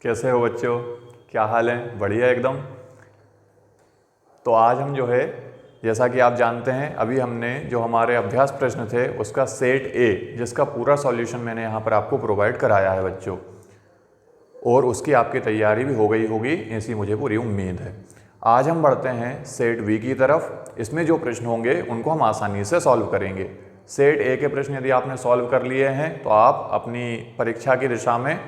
कैसे हो बच्चों? क्या हाल है? बढ़िया एकदम। तो आज हम जो है, जैसा कि आप जानते हैं, अभी हमने जो हमारे अभ्यास प्रश्न थे उसका सेट ए, जिसका पूरा सॉल्यूशन मैंने यहाँ पर आपको प्रोवाइड कराया है बच्चों, और उसकी आपकी तैयारी भी हो गई होगी, ऐसी मुझे पूरी उम्मीद है। आज हम बढ़ते हैं सेट बी की तरफ। इसमें जो प्रश्न होंगे उनको हम आसानी से सॉल्व करेंगे। सेट ए के प्रश्न यदि आपने सॉल्व कर लिए हैं तो आप अपनी परीक्षा की दिशा में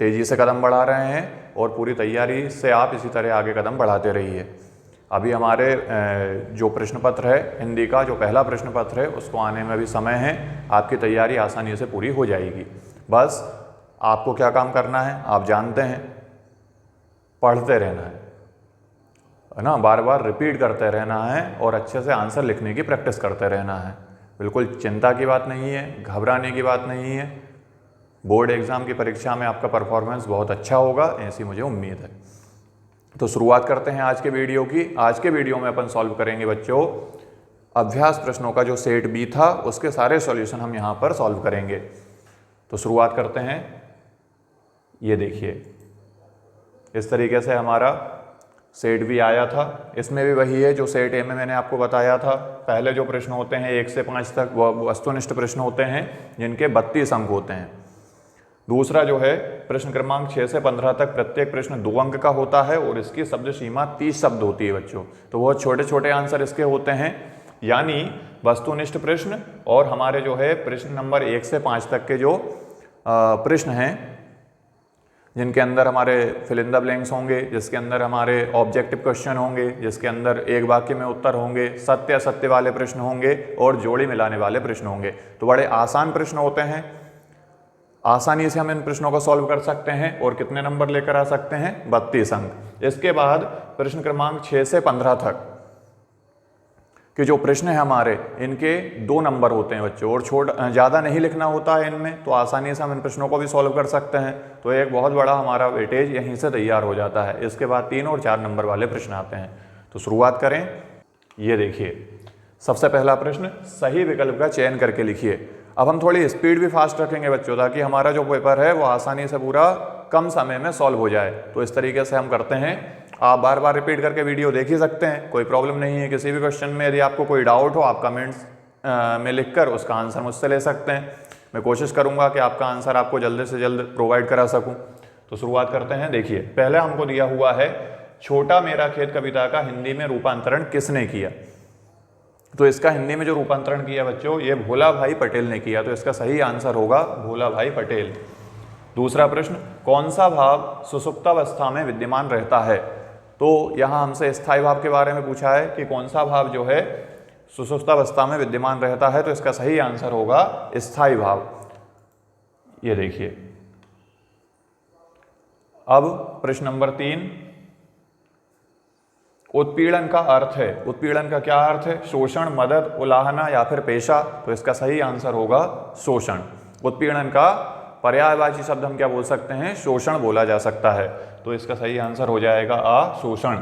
तेज़ी से कदम बढ़ा रहे हैं और पूरी तैयारी से आप इसी तरह आगे कदम बढ़ाते रहिए। अभी हमारे जो प्रश्न पत्र है हिंदी का, जो पहला प्रश्न पत्र है, उसको आने में भी समय है। आपकी तैयारी आसानी से पूरी हो जाएगी। बस आपको क्या काम करना है आप जानते हैं, पढ़ते रहना है ना, बार बार रिपीट करते रहना है और अच्छे से आंसर लिखने की प्रैक्टिस करते रहना है। बिल्कुल चिंता की बात नहीं है, घबराने की बात नहीं है। बोर्ड एग्ज़ाम की परीक्षा में आपका परफॉर्मेंस बहुत अच्छा होगा, ऐसी मुझे उम्मीद है। तो शुरुआत करते हैं आज के वीडियो की। आज के वीडियो में अपन सॉल्व करेंगे बच्चों अभ्यास प्रश्नों का जो सेट बी था, उसके सारे सॉल्यूशन हम यहाँ पर सॉल्व करेंगे। तो शुरुआत करते हैं। ये देखिए, इस तरीके से हमारा सेट बी आया था। इसमें भी वही है जो सेट ए में मैंने आपको बताया था। पहले जो प्रश्न होते हैं 1 से 5 तक, वो वस्तुनिष्ठ प्रश्न होते हैं जिनके 32 अंक होते हैं। दूसरा जो है प्रश्न क्रमांक 6 से 15 तक, प्रत्येक प्रश्न 2 अंक का होता है और इसकी शब्द सीमा 30 शब्द होती है बच्चों। तो बहुत छोटे छोटे आंसर इसके होते हैं, यानी वस्तुनिष्ठ प्रश्न और हमारे जो है प्रश्न नंबर 1 से 5 तक के जो प्रश्न हैं, जिनके अंदर हमारे फिल इन द ब्लैंक्स होंगे, जिसके अंदर हमारे ऑब्जेक्टिव क्वेश्चन होंगे, जिसके अंदर एक वाक्य में उत्तर होंगे, सत्य असत्य वाले प्रश्न होंगे और जोड़ी मिलाने वाले प्रश्न होंगे। तो बड़े आसान प्रश्न होते हैं, आसानी से हम इन प्रश्नों को सॉल्व कर सकते हैं और कितने नंबर लेकर आ सकते हैं? 32 अंक। इसके बाद प्रश्न क्रमांक 6 से 15 तक कि जो प्रश्न है हमारे, इनके 2 नंबर होते हैं बच्चों और ज़्यादा नहीं लिखना होता है इनमें, तो आसानी से हम इन प्रश्नों को भी सॉल्व कर सकते हैं। तो एक बहुत बड़ा हमारा वेटेज यहीं से तैयार हो जाता है। इसके बाद 3 और 4 नंबर वाले प्रश्न आते हैं। तो शुरुआत करें। ये देखिए, सबसे पहला प्रश्न, सही विकल्प का चयन करके लिखिए। अब हम थोड़ी स्पीड भी फास्ट रखेंगे बच्चों, ताकि हमारा जो पेपर है वो आसानी से पूरा कम समय में सॉल्व हो जाए। तो इस तरीके से हम करते हैं। आप बार बार रिपीट करके वीडियो देख ही सकते हैं, कोई प्रॉब्लम नहीं है। किसी भी क्वेश्चन में यदि आपको कोई डाउट हो, आप कमेंट्स में लिखकर उसका आंसर मुझसे ले सकते हैं। मैं कोशिश करूंगा कि आपका आंसर आपको जल्द से जल्द प्रोवाइड करा सकूं। तो शुरुआत करते हैं। देखिए, पहले हमको दिया हुआ है, छोटा मेरा खेत कविता का हिंदी में रूपांतरण किसने किया? तो इसका हिंदी में जो रूपांतरण किया बच्चों, ये भोला भाई पटेल ने किया। तो इसका सही आंसर होगा भोला भाई पटेल। दूसरा प्रश्न, कौन सा भाव सुषुप्तावस्था में विद्यमान रहता है? तो यहाँ हमसे स्थायी भाव के बारे में पूछा है कि कौन सा भाव जो है सुषुप्तावस्था में विद्यमान रहता है। तो इसका सही आंसर होगा स्थायी भाव। ये देखिए, अब प्रश्न नंबर 3, उत्पीड़न का अर्थ है। उत्पीड़न का क्या अर्थ है? शोषण, मदद, उलाहना या फिर पेशा। तो इसका सही आंसर होगा शोषण। उत्पीड़न का पर्यायवाची शब्द हम क्या बोल सकते हैं? शोषण बोला जा सकता है। तो इसका सही आंसर हो जाएगा आ, शोषण।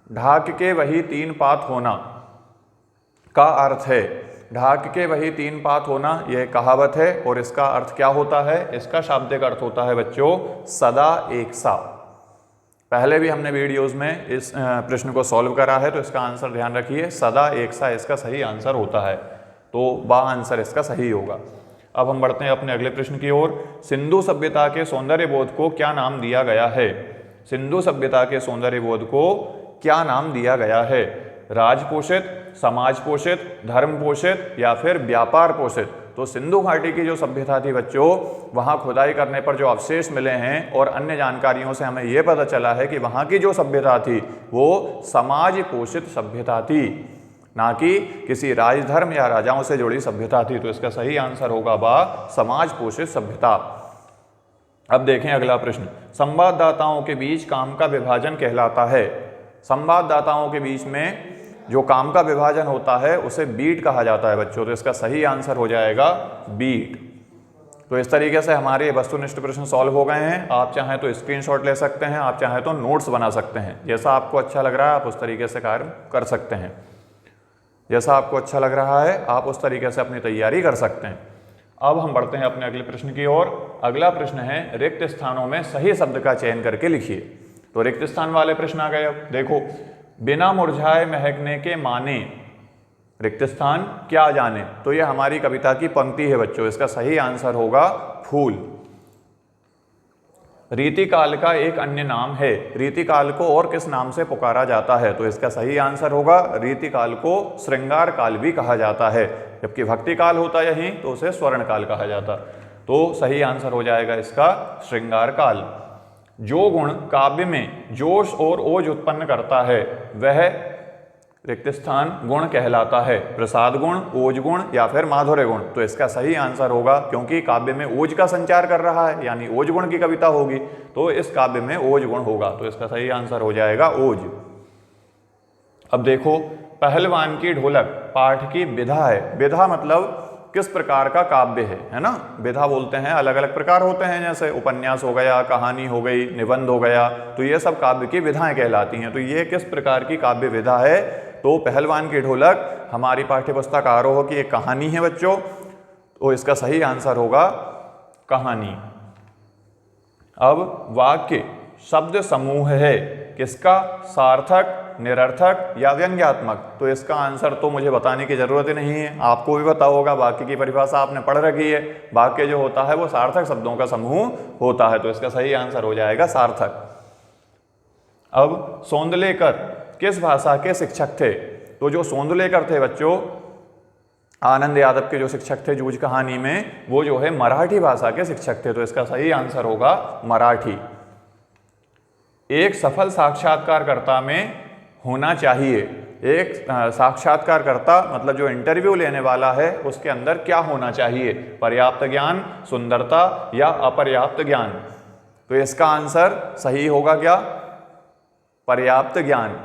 ढाक के वही 3 पात होना का अर्थ है। ढाक के वही 3 पात होना, यह कहावत है और इसका अर्थ क्या होता है? इसका शाब्दिक अर्थ होता है बच्चों सदा एक सा। पहले भी हमने वीडियोस में इस प्रश्न को सॉल्व करा है, तो इसका आंसर ध्यान रखिए, सदा एक सा इसका सही आंसर होता है। तो बा आंसर इसका सही होगा। अब हम बढ़ते हैं अपने अगले प्रश्न की ओर। सिंधु सभ्यता के सौंदर्य बोध को क्या नाम दिया गया है? सिंधु सभ्यता के सौंदर्य बोध को क्या नाम दिया गया है? राजपोषित, समाज पोषित, धर्म पोषित या फिर व्यापार पोषित। तो सिंधु घाटी की जो सभ्यता थी बच्चों, वहाँ खुदाई करने पर जो अवशेष मिले हैं और अन्य जानकारियों से हमें यह पता चला है कि वहाँ की जो सभ्यता थी वो समाज पोषित सभ्यता थी, ना कि किसी राजधर्म या राजाओं से जुड़ी सभ्यता थी। तो इसका सही आंसर होगा बा, समाज पोषित सभ्यता। अब देखें अगला प्रश्न, संवाददाताओं के बीच काम का विभाजन कहलाता है। संवाददाताओं के बीच में जो काम का विभाजन होता है उसे बीट कहा जाता है बच्चों। तो इसका सही आंसर हो जाएगा बीट। तो इस तरीके से हमारे वस्तुनिष्ठ प्रश्न सॉल्व हो गए हैं। आप चाहें तो स्क्रीनशॉट ले सकते हैं, आप चाहें तो नोट्स बना सकते हैं। जैसा आपको अच्छा लग रहा है आप उस तरीके से कार्य कर सकते हैं। जैसा आपको अच्छा लग रहा है आप उस तरीके से अपनी तैयारी कर सकते हैं। अब हम बढ़ते हैं अपने अगले प्रश्न की ओर। अगला प्रश्न है रिक्त स्थानों में सही शब्द का चयन करके लिखिए। तो रिक्त स्थान वाले प्रश्न आ गए। अब देखो, बिना मुरझाए महकने के माने रिक्त स्थान क्या जाने, तो ये हमारी कविता की पंक्ति है बच्चों। इसका सही आंसर होगा फूल। रीतिकाल का एक अन्य नाम है, रीतिकाल को और किस नाम से पुकारा जाता है, तो इसका सही आंसर होगा रीतिकाल को श्रृंगार काल भी कहा जाता है। जबकि भक्ति काल होता यहीं तो उसे स्वर्ण काल कहा जाता। तो सही आंसर हो जाएगा इसका श्रृंगार काल। जो गुण काव्य में जोश और ओज उत्पन्न करता है वह रिक्त स्थान गुण कहलाता है। प्रसाद गुण, ओज गुण या फिर माधुर्य गुण, तो इसका सही आंसर होगा, क्योंकि काव्य में ओज का संचार कर रहा है यानी ओज गुण की कविता होगी, तो इस काव्य में ओज गुण होगा। तो इसका सही आंसर हो जाएगा ओज। अब देखो, पहलवान की ढोलक पाठ की विधा है। विधा मतलब किस प्रकार का काव्य है ना। विधा बोलते हैं, अलग अलग प्रकार होते हैं, जैसे उपन्यास हो गया, कहानी हो गई, निबंध हो गया, तो ये सब काव्य की विधाएं कहलाती हैं। तो ये किस प्रकार की काव्य विधा है, तो पहलवान की ढोलक हमारी पाठ्यपुस्तक आरोह की एक कहानी है बच्चों, तो इसका सही आंसर होगा कहानी। अब वाक्य शब्द समूह है किसका, सार्थक, निरर्थक या व्यंग्यात्मक, तो इसका आंसर तो मुझे बताने की जरूरत ही नहीं है, आपको भी पता होगा। वाक्य की परिभाषा आपने पढ़ रखी है। वाक्य जो होता है वो सार्थक शब्दों का समूह होता है, तो इसका सही आंसर हो जाएगा सार्थक। अब सोंदलेकर किस भाषा के शिक्षक थे, तो जो सोंदलेकर थे बच्चों, आनंद यादव के जो शिक्षक थे जूझ कहानी में, वो जो है मराठी भाषा के शिक्षक थे, तो इसका सही आंसर होगा मराठी। एक सफल साक्षात्कारकर्ता में होना चाहिए, एक साक्षात्कारकर्ता मतलब जो इंटरव्यू लेने वाला है उसके अंदर क्या होना चाहिए, पर्याप्त ज्ञान, सुंदरता या अपर्याप्त ज्ञान, तो इसका आंसर सही होगा क्या, पर्याप्त ज्ञान।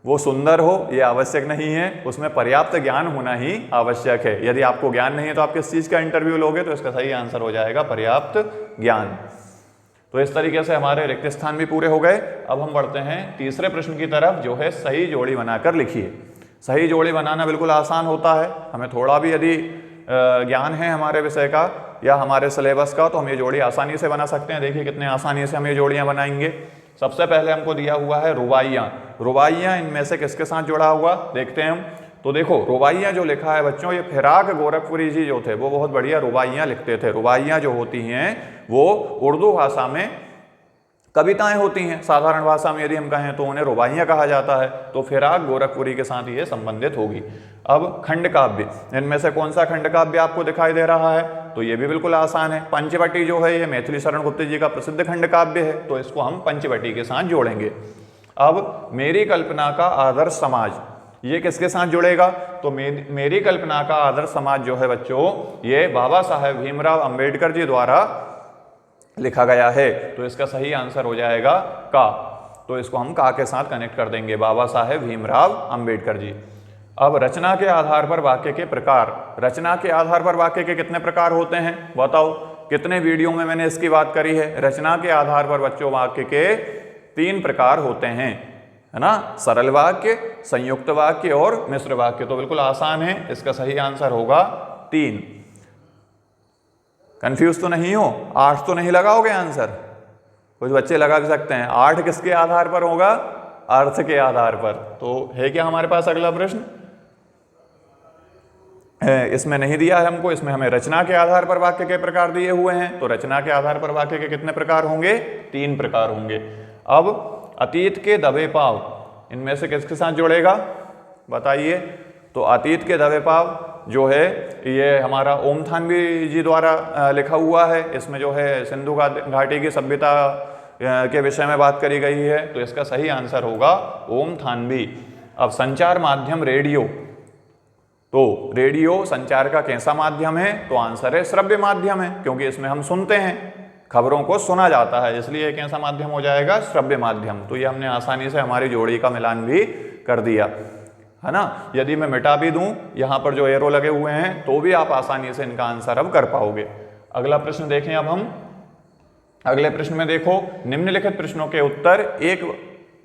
वो सुंदर हो ये आवश्यक नहीं है, उसमें पर्याप्त ज्ञान होना ही आवश्यक है। यदि आपको ज्ञान नहीं है तो आप किस चीज़ का इंटरव्यू लोगे, तो इसका सही आंसर हो जाएगा पर्याप्त ज्ञान। तो इस तरीके से हमारे रिक्त स्थान भी पूरे हो गए। अब हम बढ़ते हैं तीसरे प्रश्न की तरफ, जो है सही जोड़ी बनाकर लिखिए। सही जोड़ी बनाना बिल्कुल आसान होता है, हमें थोड़ा भी यदि ज्ञान है हमारे विषय का या हमारे सिलेबस का, तो हम ये जोड़ी आसानी से बना सकते हैं। देखिए कितने आसानी से हम ये जोड़ियाँ बनाएंगे। सबसे पहले हमको दिया हुआ है रुबाइयाँ। रुबाइयाँ इनमें से किसके साथ जुड़ा हुआ देखते हैं हम। तो देखो, रुबाइयाँ जो लिखा है बच्चों, ये फिराक गोरखपुरी जी जो थे वो बहुत बढ़िया रुबाइयाँ लिखते थे। रुबाइयाँ जो होती हैं वो उर्दू भाषा में कविताएं होती हैं, साधारण भाषा में यदि हम कहें तो उन्हें रुबाइयाँ कहा जाता है। तो फिराक गोरखपुरी के साथ ये संबंधित होगी। अब खंड काव्य, इनमें से कौन सा खंड काव्य आपको दिखाई दे रहा है, तो ये भी बिल्कुल आसान है। पंचवटी जो है ये मैथिली शरण गुप्त जी का प्रसिद्ध खंड काव्य है, तो इसको हम पंचवटी के साथ जोड़ेंगे। अब मेरी कल्पना का आदर्श समाज, ये किसके साथ जुड़ेगा, तो मेरी कल्पना का आदर्श समाज जो है बच्चों, ये बाबा साहेब भीमराव अंबेडकर जी द्वारा लिखा गया है, तो इसका सही आंसर हो जाएगा का। तो इसको हम का के साथ कनेक्ट कर देंगे, बाबा साहेब भीमराव अंबेडकर जी। अब रचना के आधार पर वाक्य के प्रकार, रचना के आधार पर वाक्य के कितने प्रकार होते हैं बताओ, कितने वीडियो में मैंने इसकी बात करी है। रचना के आधार पर बच्चों वाक्य के 3 प्रकार होते हैं, है ना, सरल वाक्य, संयुक्त वाक्य और मिश्र वाक्य। तो बिल्कुल आसान है, इसका सही आंसर होगा 3। कंफ्यूज तो नहीं हो, 8 तो नहीं लगाओगे आंसर, कुछ बच्चे लगा भी सकते हैं। 8 किसके आधार पर होगा, अर्थ के आधार पर। तो है क्या हमारे पास अगला प्रश्न, इसमें नहीं दिया है हमको, इसमें हमें रचना के आधार पर वाक्य के प्रकार दिए हुए हैं। तो रचना के आधार पर वाक्य के कितने प्रकार होंगे, 3 प्रकार होंगे। अब अतीत के दबे पाव, इनमें से किसके साथ जुड़ेगा बताइए। तो अतीत के दबे पाव जो है ये हमारा ओम थानवी जी द्वारा लिखा हुआ है। इसमें जो है सिंधु घाटी की सभ्यता के विषय में बात करी गई है, तो इसका सही आंसर होगा ओम थानवी। अब संचार माध्यम रेडियो, तो रेडियो संचार का कैसा माध्यम है, तो आंसर है श्रव्य माध्यम है, क्योंकि इसमें हम सुनते हैं, खबरों को सुना जाता है, इसलिए कैसा माध्यम हो जाएगा, श्रव्य माध्यम। तो ये हमने आसानी से हमारी जोड़ी का मिलान भी कर दिया, है ना। यदि मैं मिटा भी दूं यहाँ पर जो एरो लगे हुए हैं, तो भी आप आसानी से इनका आंसर अब कर पाओगे। अगला प्रश्न देखें अब हम। अगले प्रश्न में देखो, निम्नलिखित प्रश्नों के उत्तर एक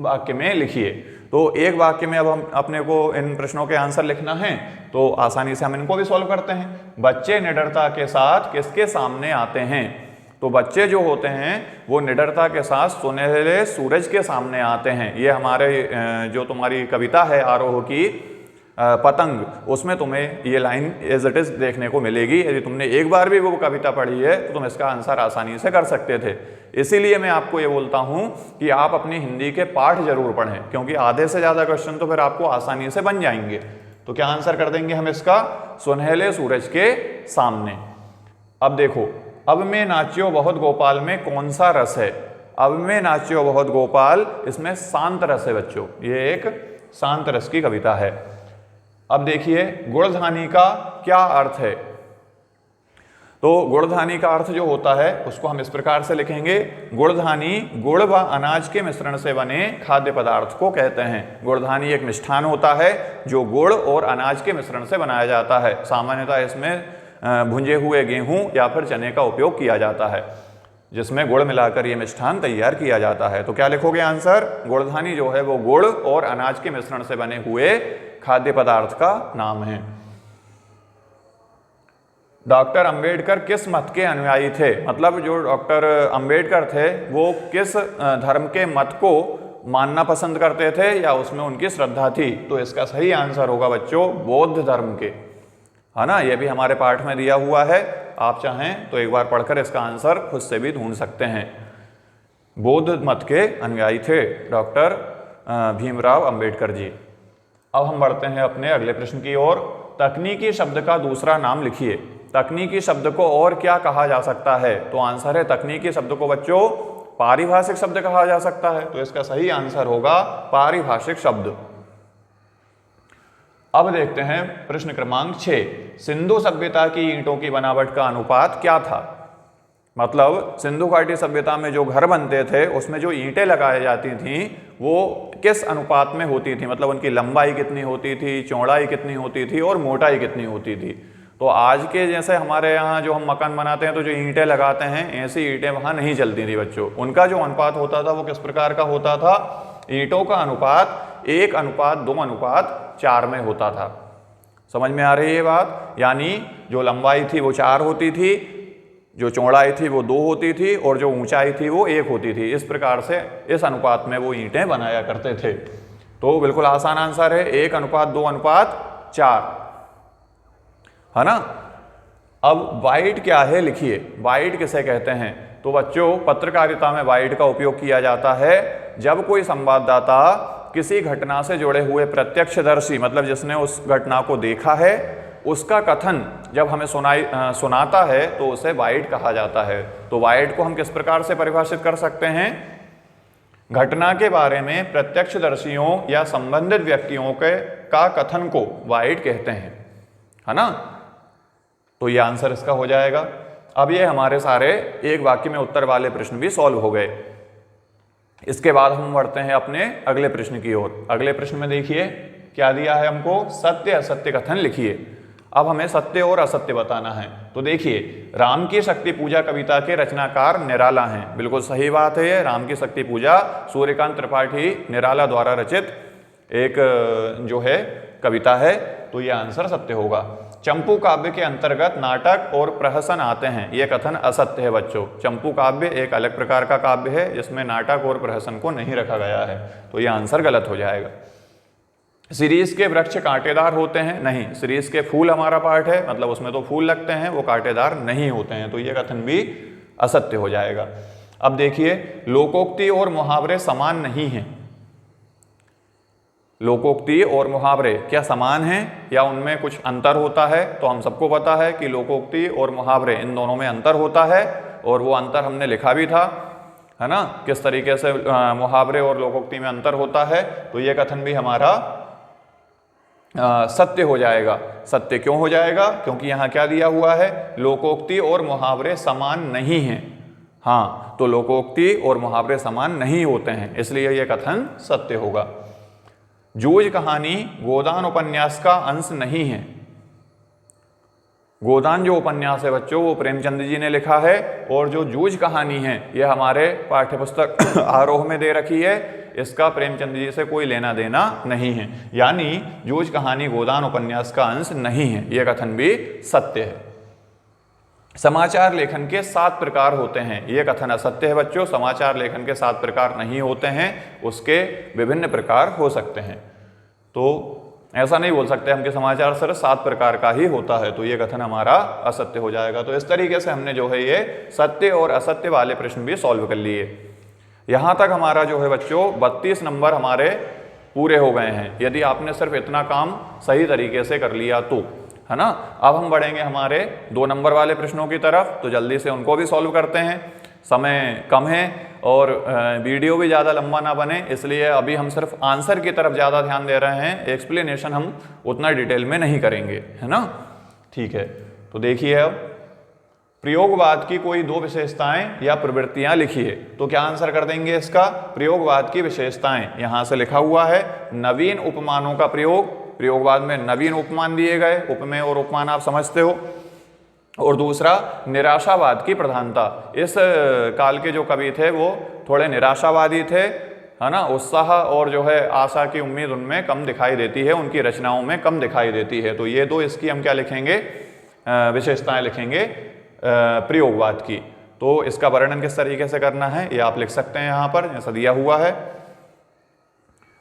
वाक्य में लिखिए। तो एक वाक्य में अब हम अपने को इन प्रश्नों के आंसर लिखना है तो आसानी से हम इनको भी सॉल्व करते हैं। बच्चे निडरता के साथ किसके सामने आते हैं? तो बच्चे जो होते हैं वो निडरता के साथ सुनहरे सूरज के सामने आते हैं। ये हमारे जो तुम्हारी कविता है आरोह की पतंग, उसमें तुम्हें ये लाइन एज इट इज देखने को मिलेगी। यदि तुमने एक बार भी वो कविता पढ़ी है तो तुम इसका आंसर आसानी से कर सकते थे। इसीलिए मैं आपको ये बोलता हूँ कि आप अपनी हिंदी के पाठ जरूर पढ़ें, क्योंकि आधे से ज़्यादा क्वेश्चन तो फिर आपको आसानी से बन जाएंगे। तो क्या आंसर कर देंगे हम इसका? सुनहले सूरज के सामने। अब देखो, अब मैं नाच्यो बहुत गोपाल में कौन सा रस है? अब मैं नाच्यो बहुत गोपाल, इसमें शांत रस है बच्चों, ये एक शांत रस की कविता है। अब देखिए गुणधानी का क्या अर्थ है? तो गुणधानी का अर्थ जो होता है उसको हम इस प्रकार से लिखेंगे, गुणधानी गुड़ व अनाज के मिश्रण से बने खाद्य पदार्थ को कहते हैं। गुणधानी एक मिष्ठान होता है जो गुड़ और अनाज के मिश्रण से बनाया जाता है। सामान्यतः इसमें भुंजे हुए गेहूं या फिर चने का उपयोग किया जाता है, जिसमें गुड़ मिलाकर ये मिष्ठान तैयार किया जाता है। तो क्या लिखोगे आंसर? गुणधानी जो है वो गुड़ और अनाज के मिश्रण से बने हुए खाद्य पदार्थ का नाम है। डॉक्टर अंबेडकर किस मत के अनुयायी थे? मतलब जो डॉक्टर अंबेडकर थे वो किस धर्म के मत को मानना पसंद करते थे या उसमें उनकी श्रद्धा थी? तो इसका सही आंसर होगा बच्चों बौद्ध धर्म के, है ना। ये भी हमारे पाठ में दिया हुआ है, आप चाहें तो एक बार पढ़कर इसका आंसर खुद से भी ढूंढ सकते हैं। बौद्ध मत के अनुयायी थे डॉक्टर भीमराव अंबेडकर जी। अब हम बढ़ते हैं अपने अगले प्रश्न की ओर। तकनीकी शब्द का दूसरा नाम लिखिए। तकनीकी शब्द को और क्या कहा जा सकता है? तो आंसर है तकनीकी शब्द को बच्चों पारिभाषिक शब्द कहा जा सकता है। तो इसका सही आंसर होगा पारिभाषिक शब्द। अब देखते हैं प्रश्न क्रमांक 6। सिंधु सभ्यता की ईंटों की बनावट का अनुपात क्या था? मतलब सिंधु घाटी सभ्यता में जो घर बनते थे उसमें जो ईंटें लगाई जाती थीं वो किस अनुपात में होती थी? मतलब उनकी लंबाई कितनी होती थी, चौड़ाई कितनी होती थी और मोटाई कितनी होती थी? तो आज के जैसे हमारे यहाँ जो हम मकान बनाते हैं तो जो ईंटें लगाते हैं, ऐसी ईंटें वहाँ नहीं चलती थी बच्चों। उनका जो अनुपात होता था वो किस प्रकार का होता था? ईंटों का अनुपात 1:2:4 में होता था। समझ में आ रही है बात? यानी जो लंबाई थी वो 4 होती थी, जो चौड़ाई थी वो 2 होती थी और जो ऊंचाई थी वो 1 होती थी। इस प्रकार से इस अनुपात में वो ईंटें बनाया करते थे। तो बिल्कुल आसान आंसर है 1:2:4, है ना। अब वाइड क्या है लिखिए। वाइड किसे कहते हैं? तो बच्चों पत्रकारिता में वाइड का उपयोग किया जाता है जब कोई संवाददाता किसी घटना से जुड़े हुए प्रत्यक्षदर्शी, मतलब जिसने उस घटना को देखा है, उसका कथन जब हमें सुनाता है तो उसे वाइड कहा जाता है। तो वाइड को हम किस प्रकार से परिभाषित कर सकते हैं? घटना के बारे में प्रत्यक्षदर्शियों या संबंधित व्यक्तियों का कथन को वाइड कहते हैं, है ना। तो ये आंसर इसका हो जाएगा। अब ये हमारे सारे एक वाक्य में उत्तर वाले प्रश्न भी सॉल्व हो गए। इसके बाद हम बढ़ते हैं अपने अगले प्रश्न की ओर। अगले प्रश्न में देखिए क्या दिया है हमको, सत्य असत्य कथन लिखिए। अब हमें सत्य और असत्य बताना है। तो देखिए, राम की शक्ति पूजा कविता के रचनाकार निराला हैं। बिल्कुल सही बात है, ये राम की शक्ति पूजा सूर्यकांत त्रिपाठी निराला द्वारा रचित एक जो है कविता है। तो ये आंसर सत्य होगा। चंपू काव्य के अंतर्गत नाटक और प्रहसन आते हैं, यह कथन असत्य है बच्चों। चंपू काव्य एक अलग प्रकार का काव्य है जिसमें नाटक और प्रहसन को नहीं रखा गया है। तो यह आंसर गलत हो जाएगा। शिरीष के वृक्ष कांटेदार होते हैं, नहीं। शिरीष के फूल हमारा पार्ट है, मतलब उसमें तो फूल लगते हैं, वो कांटेदार नहीं होते हैं। तो यह कथन भी असत्य हो जाएगा। अब देखिए, लोकोक्ति और मुहावरे समान नहीं हैं। लोकोक्ति और मुहावरे क्या समान हैं या उनमें कुछ अंतर होता है? तो हम सबको पता है कि लोकोक्ति और मुहावरे इन दोनों में अंतर होता है और वो अंतर हमने लिखा भी था, है ना, किस तरीके से मुहावरे और लोकोक्ति में अंतर होता है। तो ये कथन भी हमारा सत्य हो जाएगा। सत्य क्यों हो जाएगा? क्योंकि यहाँ क्या दिया हुआ है, लोकोक्ति और मुहावरे समान नहीं हैं। हाँ, तो लोकोक्ति और मुहावरे समान नहीं होते हैं, इसलिए यह कथन सत्य होगा। जूझ कहानी गोदान उपन्यास का अंश नहीं है। गोदान जो उपन्यास है बच्चों वो प्रेमचंद जी ने लिखा है, और जो जूझ कहानी है ये हमारे पाठ्यपुस्तक आरोह में दे रखी है, इसका प्रेमचंद जी से कोई लेना देना नहीं है, यानी जूझ कहानी गोदान उपन्यास का अंश नहीं है, यह कथन भी सत्य है। समाचार लेखन के 7 प्रकार होते हैं, यह कथन असत्य है बच्चों। समाचार लेखन के 7 प्रकार नहीं होते हैं, उसके विभिन्न प्रकार हो सकते हैं। तो ऐसा नहीं बोल सकते हम कि समाचार सिर्फ 7 प्रकार का ही होता है, तो ये कथन हमारा असत्य हो जाएगा। तो इस तरीके से हमने जो है ये सत्य और असत्य वाले प्रश्न भी सॉल्व कर लिए। यहाँ तक हमारा जो है बच्चों 32 नंबर हमारे पूरे हो गए हैं, यदि आपने सिर्फ इतना काम सही तरीके से कर लिया तो, है ना। अब हम बढ़ेंगे हमारे 2 नंबर वाले प्रश्नों की तरफ, तो जल्दी से उनको भी सॉल्व करते हैं। समय कम है और वीडियो भी ज़्यादा लंबा ना बने, इसलिए अभी हम सिर्फ आंसर की तरफ ज़्यादा ध्यान दे रहे हैं, एक्सप्लेनेशन हम उतना डिटेल में नहीं करेंगे, है ना। ठीक है, तो देखिए अब प्रयोगवाद की कोई 2 विशेषताएं या प्रवृत्तियां लिखिए। तो क्या आंसर कर देंगे इसका? प्रयोगवाद की विशेषताएं, यहां से लिखा हुआ है नवीन उपमानों का प्रयोग। प्रयोगवाद में नवीन उपमान दिए गए, उपमेय और उपमान आप समझते हो। और दूसरा निराशावाद की प्रधानता। इस काल के जो कवि थे वो थोड़े निराशावादी थे, है ना। उत्साह और जो है आशा की उम्मीद उनमें कम दिखाई देती है, उनकी रचनाओं में कम दिखाई देती है। तो ये 2 इसकी हम क्या लिखेंगे? विशेषताएं लिखेंगे प्रयोगवाद की। तो इसका वर्णन किस तरीके से करना है ये आप लिख सकते हैं यहाँ पर, जैसा दिया हुआ है।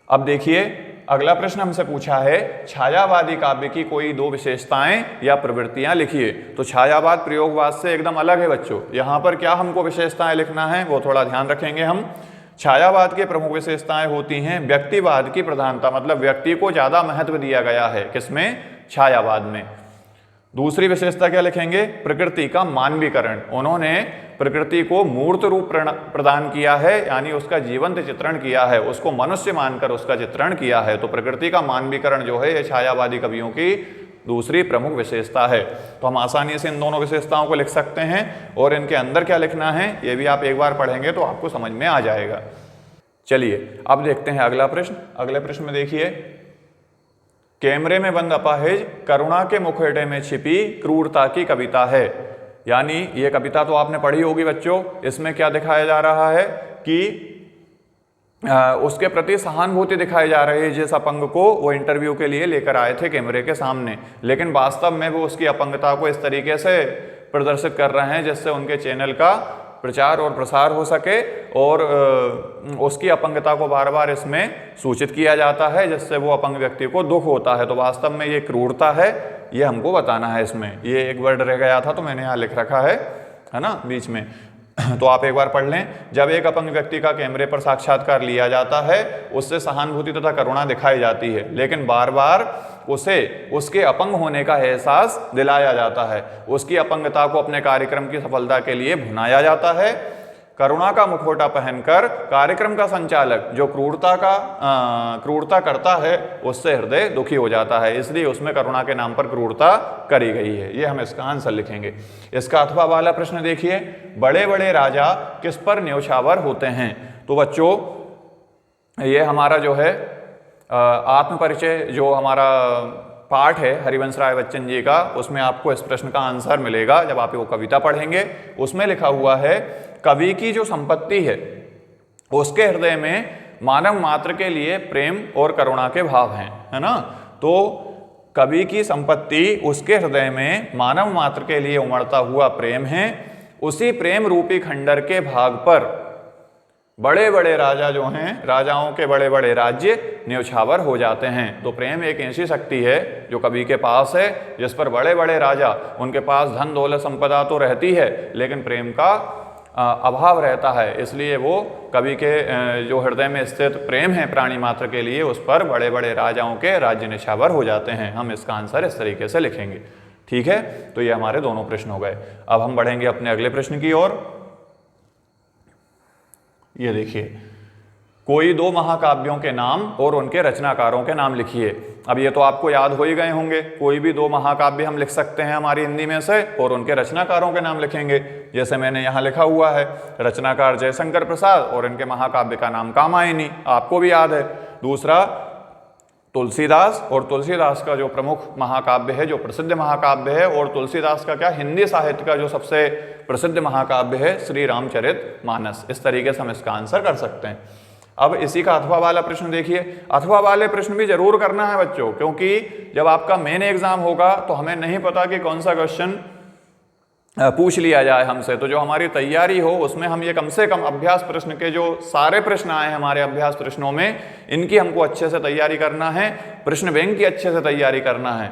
अब देखिए अगला प्रश्न हमसे पूछा है छायावादी काव्य की कोई 2 विशेषताएं या प्रवृत्तियां लिखिए। तो छायावाद प्रयोगवाद से एकदम अलग है बच्चों। यहाँ पर क्या हमको विशेषताएं लिखना है वो थोड़ा ध्यान रखेंगे हम। छायावाद के प्रमुख विशेषताएं होती हैं व्यक्तिवाद की प्रधानता, मतलब व्यक्ति को ज्यादा महत्व दिया गया है किसमें? छायावाद में। दूसरी विशेषता क्या लिखेंगे? प्रकृति का मानवीकरण। उन्होंने प्रकृति को मूर्त रूप प्रदान किया है, यानी उसका जीवंत चित्रण किया है, उसको मनुष्य मानकर उसका चित्रण किया है। तो प्रकृति का मानवीकरण जो है ये छायावादी कवियों की दूसरी प्रमुख विशेषता है। तो हम आसानी से इन दोनों विशेषताओं को लिख सकते हैं, और इनके अंदर क्या लिखना है ये भी आप एक बार पढ़ेंगे तो आपको समझ में आ जाएगा। चलिए अब देखते हैं अगला प्रश्न। अगले प्रश्न में देखिए, कैमरे में बंद अपाहिज करुणा के मुखौटे में छिपी क्रूरता की कविता है। यानी ये कविता तो आपने पढ़ी होगी बच्चों। इसमें क्या दिखाया जा रहा है कि उसके प्रति सहानुभूति दिखाई जा रही है। जिस अपंग को वो इंटरव्यू के लिए लेकर आए थे कैमरे के सामने, लेकिन वास्तव में वो उसकी अपंगता को इस तरीके से प्रदर्शित कर रहे हैं जिससे उनके चैनल का प्रचार और प्रसार हो सके, और उसकी अपंगता को बार बार इसमें सूचित किया जाता है जिससे वो अपंग व्यक्ति को दुख होता है। तो वास्तव में ये क्रूरता है, ये हमको बताना है इसमें। ये एक वर्ड रह गया था तो मैंने यहाँ लिख रखा है ना, बीच में। तो आप एक बार पढ़ लें। जब एक अपंग व्यक्ति का कैमरे पर साक्षात्कार लिया जाता है उससे सहानुभूति तथा करुणा दिखाई जाती है, लेकिन बार बार उसे उसके अपंग होने का एहसास दिलाया जाता है। उसकी अपंगता को अपने कार्यक्रम की सफलता के लिए भुनाया जाता है। करुणा का मुखौटा पहनकर कार्यक्रम का संचालक जो क्रूरता करता है उससे हृदय दुखी हो जाता है, इसलिए उसमें करुणा के नाम पर क्रूरता करी गई है। ये हम इसका आंसर लिखेंगे। इसका अथवा वाला प्रश्न देखिए, बड़े बड़े राजा किस पर न्यौछावर होते हैं। तो बच्चों ये हमारा जो है आत्मपरिचय जो हमारा पाठ है हरिवंश राय बच्चन जी का, उसमें आपको इस प्रश्न का आंसर मिलेगा जब आप वो कविता पढ़ेंगे। उसमें लिखा हुआ है कवि की जो संपत्ति है उसके हृदय में मानव मात्र के लिए प्रेम और करुणा के भाव हैं, है ना। तो कवि की संपत्ति उसके हृदय में मानव मात्र के लिए उमड़ता हुआ प्रेम है। उसी प्रेम रूपी खंडर के भाग पर बड़े बड़े राजा जो हैं, राजाओं के बड़े बड़े राज्य न्यौछावर हो जाते हैं। तो प्रेम एक ऐसी शक्ति है जो कवि के पास है, जिस पर बड़े बड़े राजा, उनके पास धन दौलत संपदा तो रहती है लेकिन प्रेम का अभाव रहता है। इसलिए वो कवि के जो हृदय में स्थित प्रेम है प्राणी मात्र के लिए, उस पर बड़े बड़े राजाओं के राज्य न्यौछावर हो जाते हैं। हम इसका आंसर इस तरीके से लिखेंगे, ठीक है। तो ये हमारे दोनों प्रश्न हो गए। अब हम बढ़ेंगे अपने अगले प्रश्न की ओर। ये देखिए, कोई 2 महाकाव्यों के नाम और उनके रचनाकारों के नाम लिखिए। अब ये तो आपको याद हो ही गए होंगे। कोई भी 2 महाकाव्य हम लिख सकते हैं हमारी हिंदी में से, और उनके रचनाकारों के नाम लिखेंगे। जैसे मैंने यहाँ लिखा हुआ है, रचनाकार जयशंकर प्रसाद और इनके महाकाव्य का नाम कामायनी, आपको भी याद है। दूसरा तुलसीदास, और तुलसीदास का जो प्रमुख महाकाव्य है, जो प्रसिद्ध महाकाव्य है, और तुलसीदास का क्या हिंदी साहित्य का जो सबसे प्रसिद्ध महाकाव्य है श्री रामचरितमानस। इस तरीके से हम इसका आंसर कर सकते हैं। अब इसी का अथवा वाला प्रश्न देखिए। अथवा वाले प्रश्न भी जरूर करना है बच्चों, क्योंकि जब आपका मेन एग्जाम होगा तो हमें नहीं पता कि कौन सा क्वेश्चन पूछ लिया जाए हमसे, तो जो हमारी तैयारी हो उसमें हम ये कम से कम अभ्यास प्रश्न के जो सारे प्रश्न आए हमारे अभ्यास प्रश्नों में, इनकी हमको अच्छे से तैयारी करना है, प्रश्न बैंक की अच्छे से तैयारी करना है